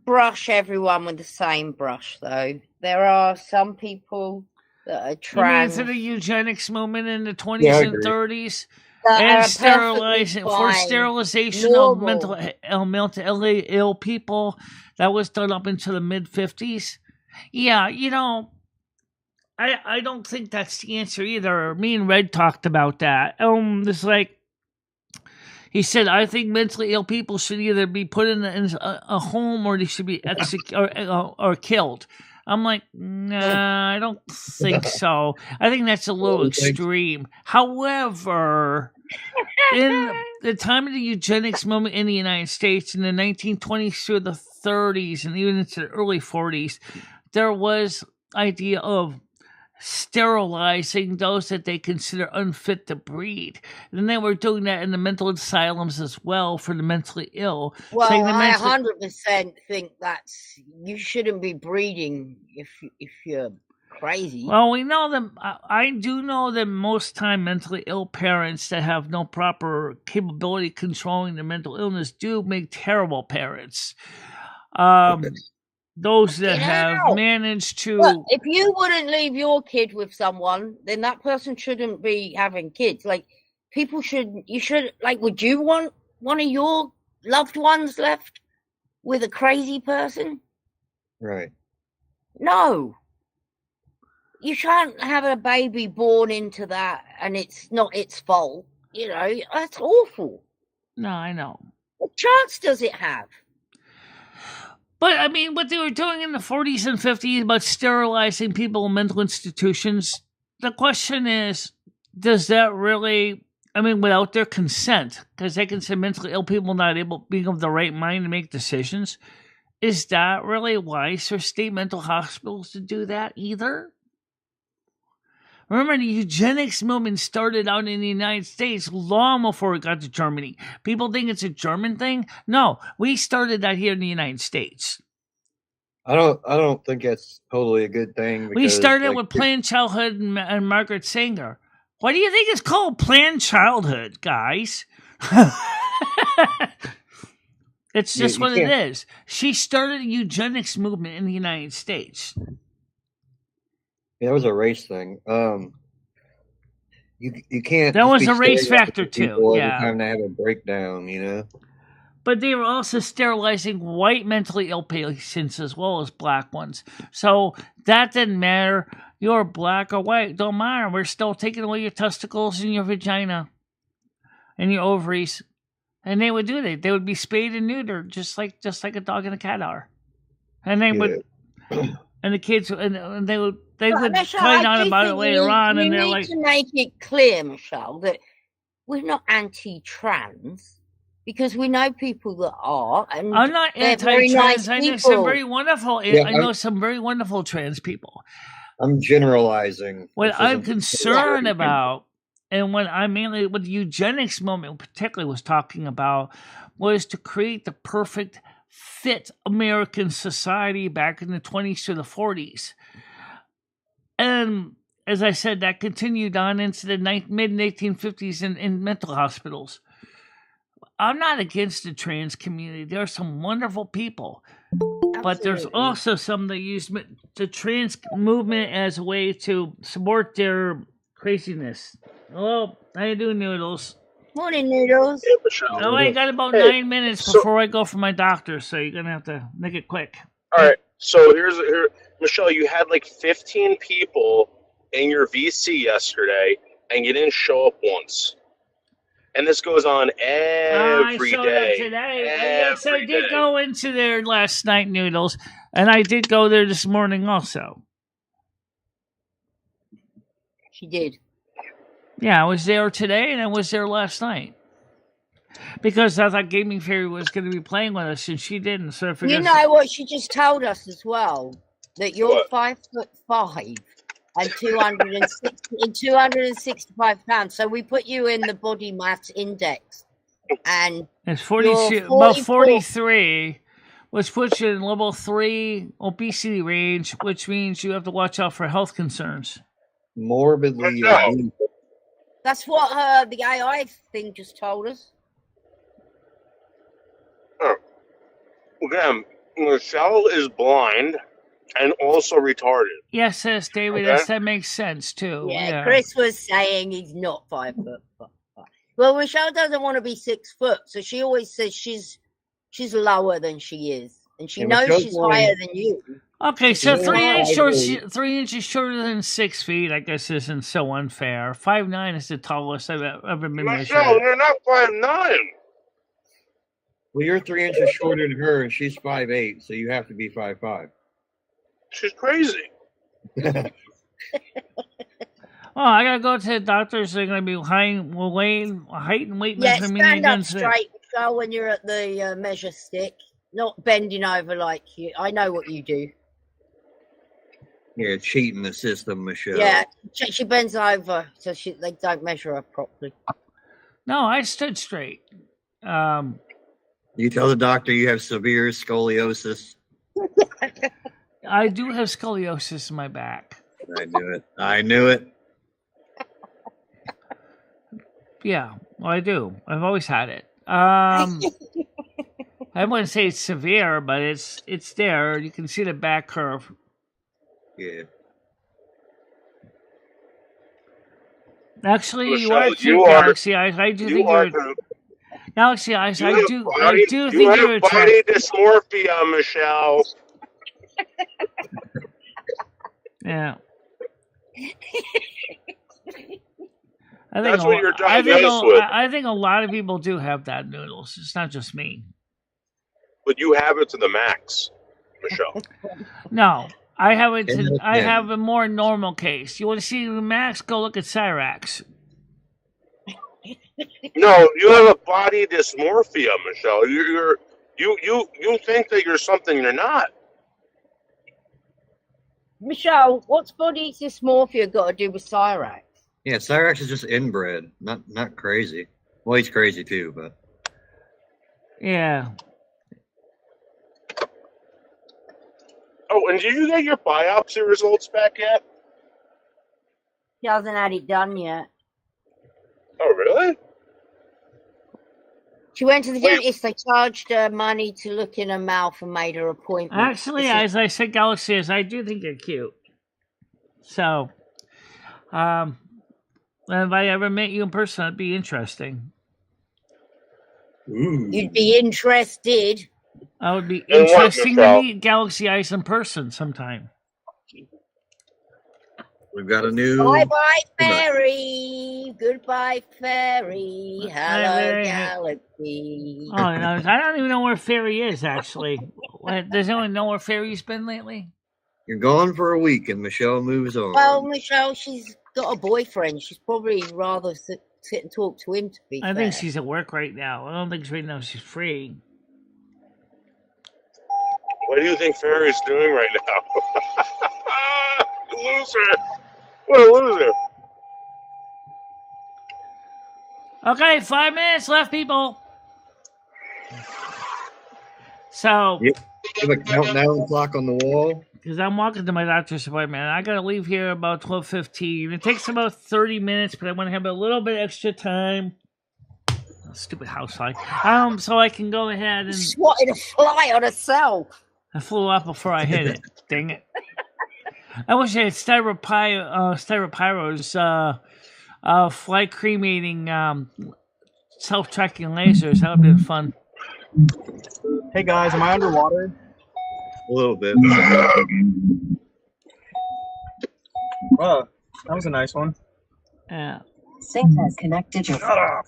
brush everyone with the same brush, though. There are some people that are trans. You mean to the eugenics movement in the 20s and 30s? And sterilization of mentally ill people. That was done up into the mid-50s. Yeah, you know, I don't think that's the answer either. Me and Red talked about that. It's like, he said, I think mentally ill people should either be put in a home or they should be executed or killed. I'm like, nah, I don't think so. I think that's a little extreme. However, in the time of the eugenics movement in the United States in the 1920s through the 30s and even into the early 40s, there was idea of sterilizing those that they consider unfit to breed. And they were doing that in the mental asylums as well for the mentally ill. Well, I 100% think that's, you shouldn't be breeding if you're crazy. Well, we know that, I do know that most time mentally ill parents that have no proper capability controlling their mental illness do make terrible parents. Those that have managed to... Look, if you wouldn't leave your kid with someone, then that person shouldn't be having kids. Like, people would you want one of your loved ones left with a crazy person? Right. No. You can't have a baby born into that and it's not its fault. You know, that's awful. No, I know. What chance does it have? But I mean, what they were doing in the 40s and 50s about sterilizing people in mental institutions, the question is, does that really, I mean, without their consent, because they consider mentally ill people not able, being of the right mind to make decisions, is that really wise for state mental hospitals to do that either? Remember, the eugenics movement started out in the United States long before it got to Germany. People think it's a German thing. No, we started that here in the United States. I don't think that's totally a good thing. We Because, started like, with Planned Childhood and Margaret Sanger. Why do you think it's called Planned Childhood, guys? It's just You what it can't- is. She started a eugenics movement in the United States. Yeah, that was a race thing. You can't. That just was be a race stereotyping factor, too, people yeah. Every time they have a breakdown, you know. But they were also sterilizing white mentally ill patients as well as black ones. So that didn't matter. You're black or white. Don't matter. We're still taking away your testicles and your vagina and your ovaries. And they would do that. They would be spayed and neutered, just like a dog and a cat are. And they would, and the kids, and they would Michelle, find I out do about it think later on, and they're you need like, to make it clear, Michelle, that we're not anti-trans because we know people that are, and I'm not they're very anti-trans. nice I know some people. very wonderful. Yeah, I know some very wonderful trans people. I'm generalizing. What This I'm isn't- concerned about, and what the eugenics movement particularly was talking about, was to create the perfect fit American society back in the 20s to the 40s. And as I said, that continued on into the mid-1950s in mental hospitals. I'm not against the trans community. There are some wonderful people. But there's Absolutely. also some that use the trans movement as a way to support their craziness. Hello, how you doing, Noodles? Morning, Noodles. Hey, Michelle. Oh, I got about Hey, 9 minutes so- before I go for my doctor, so you're gonna have to make it quick. All right. So here, Michelle, you had like 15 people in your VC yesterday, and you didn't show up once. And this goes on every I showed day. up today. Yes, I Every did day. go into there last night, Noodles, and I did go there this morning also. She did. Yeah, I was there today, and I was there last night. Because I thought Gaming Fairy was going to be playing with us, and she didn't. So I figured, You know what she just told us as well? That you're What? 5'5" and 265 pounds. So we put you in the body mass index, and it's You're about 44. 43, which puts you in level 3 obesity range, which means you have to watch out for health concerns. morbidly No. obese. that's what the AI thing just told us. Again, Michelle is blind and also retarded. Yes, David, Okay. that makes sense too. Yeah, Chris was saying he's not 5'5". Well, Michelle doesn't want to be 6 foot, so she always says she's lower than she is, and she Yeah, knows Michelle's she's only- higher than you. Okay, so Yeah, 3 inches shorter than 6 feet, I guess, isn't so unfair. 5'9" is the tallest I've ever been Michelle, measured. you're not 5'9". Well, you're 3 inches shorter than her, and she's 5'8", so you have to be 5'5". She's crazy. Oh, I gotta go to the doctor, so they're gonna be height and weight Yeah, measurement stand up against it. straight, Michelle, when you're at the measure stick, not bending over like you. I know what you do. Yeah, cheating the system, Michelle. Yeah, she bends over so they don't measure her properly. No, I stood straight. You tell the doctor you have severe scoliosis. I do have scoliosis in my back. I knew it. I knew it. Yeah, well, I do. I've always had it. I wouldn't say it's severe, but it's there. You can see the back curve. Yeah. Actually, you Michelle, are you too, are- Galaxy Eyes. I do You think are you're the- Galaxy Eyes. you I have do body- think you you're have attractive. body dysmorphia, Michelle. Yeah. I think That's what you're diagnosed with. I think a lot of people do have that noodles. It's not just me. But you have it to the max, Michelle. No, I have it. Yeah, I yeah. have a more normal case. You want to see the max? Go look at Cyrax. No, you have a body dysmorphia, Michelle. You think that you're something you're not. Michelle, what's body dysmorphia got to do with Cyrax? Yeah, Cyrax is just inbred, not crazy. Well, he's crazy too, but Yeah. Oh, and did you get your biopsy results back yet? She hasn't had it done yet. Oh, really? She went to the Wait. dentist. They charged her money to look in her mouth and made her appointment. Actually, This is- as I said, Galaxies, I do think you're cute. So, if I ever met you in person, that'd be interesting. you'd be interested. I would be And what, interesting to Michelle? meet Galaxy Ice in person sometime. we've got a new. Bye bye, fairy. Goodbye, fairy. Hello, Fairy. galaxy. Oh, no, I don't even know where Fairy is, actually. Does anyone know where Fairy's been lately? You're gone for a week, and Michelle moves on. Well, Michelle, she's got a boyfriend. She's probably rather sit and talk to him, to be I fair. think she's at work right now. I don't think right now she's free. What do you think Fairy's doing right now? Loser. What a loser. Okay, 5 minutes left, people. So, Yep. You have a countdown clock on the wall. because I'm walking to my doctor's appointment, I gotta leave here about 12:15. It takes about 30 minutes, but I want to have a little bit extra time. Oh, stupid house light. So I can go ahead and Swatted a fly on herself. I flew up before I hit it. Dang it! I wish I had Styropyro's flight cremating self-tracking lasers. That would have been fun. Hey guys, am I underwater? A little bit. Oh, that was a nice one. Yeah. Sync has connected your Shut off.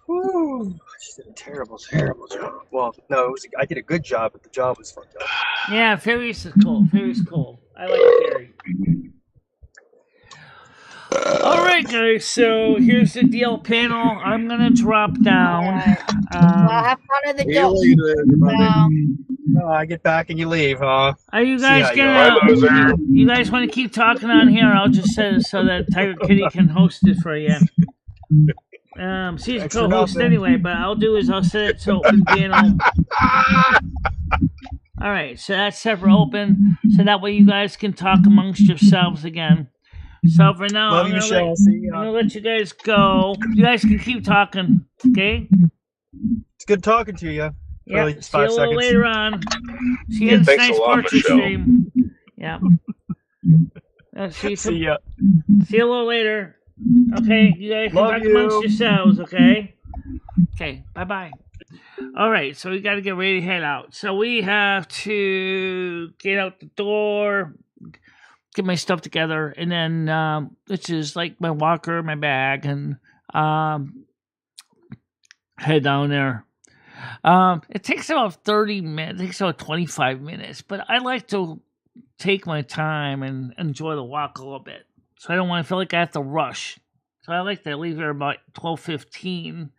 Woo. She did a terrible job. Well, no, I did a good job, but the job was fucked up. Yeah, Fairy's is cool. Fairy's cool. I like Fairy. All right, guys. So here's the deal panel. I'm gonna drop down. Well, have fun at the See you doctor. later, everybody. Oh, I get back and you leave, huh? Are you See guys how you gonna? are, loser. You guys want to keep talking on here? I'll just set it so that Tiger Kitty can host it for you. She's a Extra co-host nothing. anyway, but I'll do is I'll set it to open panel. All right, so that's set for open, so that way you guys can talk amongst yourselves again. So for now, Love I'm you, gonna, Michelle. See ya. I'm gonna let you guys go. You guys can keep talking, okay? It's good talking to you. Yeah. Really, See you a 5 little seconds. later on. See you Yeah, in thanks a tonight's lot, portrait Michelle. stream. Yeah. See See ya. you a little later. Okay, you guys can Love talk you. amongst yourselves, okay? Okay, bye-bye. All right, so we got to get ready to head out. So we have to get out the door, get my stuff together, and then, which is like my walker, my bag, and head down there. It takes about 30 minutes, it takes about 25 minutes, but I like to take my time and enjoy the walk a little bit. So I don't want to feel like I have to rush. So I like to leave here about 12:15.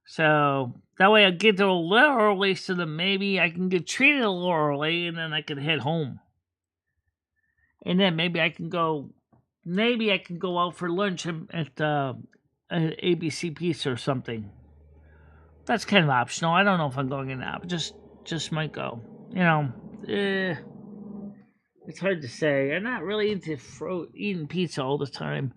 So that way I get there a little early so that maybe I can get treated a little early and then I can head home. And then maybe I can go out for lunch at ABC Pizza or something. That's kind of optional. I don't know if I'm going in now, but just might go. You know, it's hard to say. I'm not really into eating pizza all the time.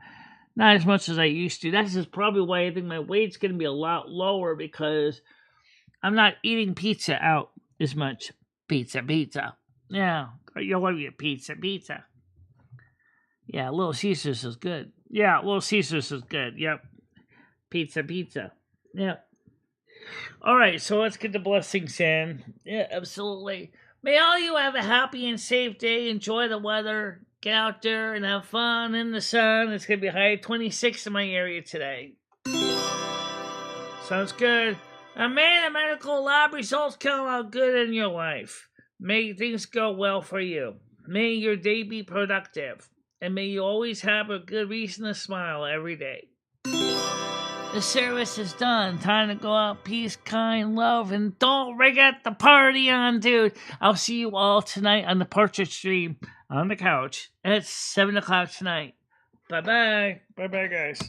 Not as much as I used to. That's just probably why I think my weight's going to be a lot lower, because I'm not eating pizza out as much. Pizza. Yeah. You want to get pizza. Yeah, Little Caesars is good. Yeah, Little Caesars is good. Yep. Pizza. Yep. All right, so let's get the blessings in. Yeah, absolutely. May all you have a happy and safe day. Enjoy the weather. Get out there and have fun in the sun. It's going to be high 26 in my area today. Sounds good. And may the medical lab results come out good in your life. May things go well for you. May your day be productive. And may you always have a good reason to smile every day. The service is done. Time to go out. Peace, kind, love, and don't forget the party on, dude. I'll see you all tonight on the portrait stream on the couch at 7 o'clock tonight. Bye-bye. Bye-bye, guys.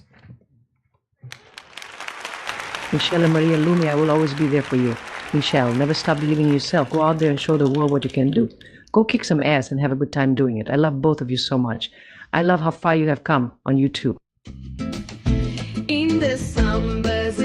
Michelle and Maria Lumi, I will always be there for you. Michelle, never stop believing in yourself. Go out there and show the world what you can do. Go kick some ass and have a good time doing it. I love both of you so much. I love how far you have come on YouTube. In the summers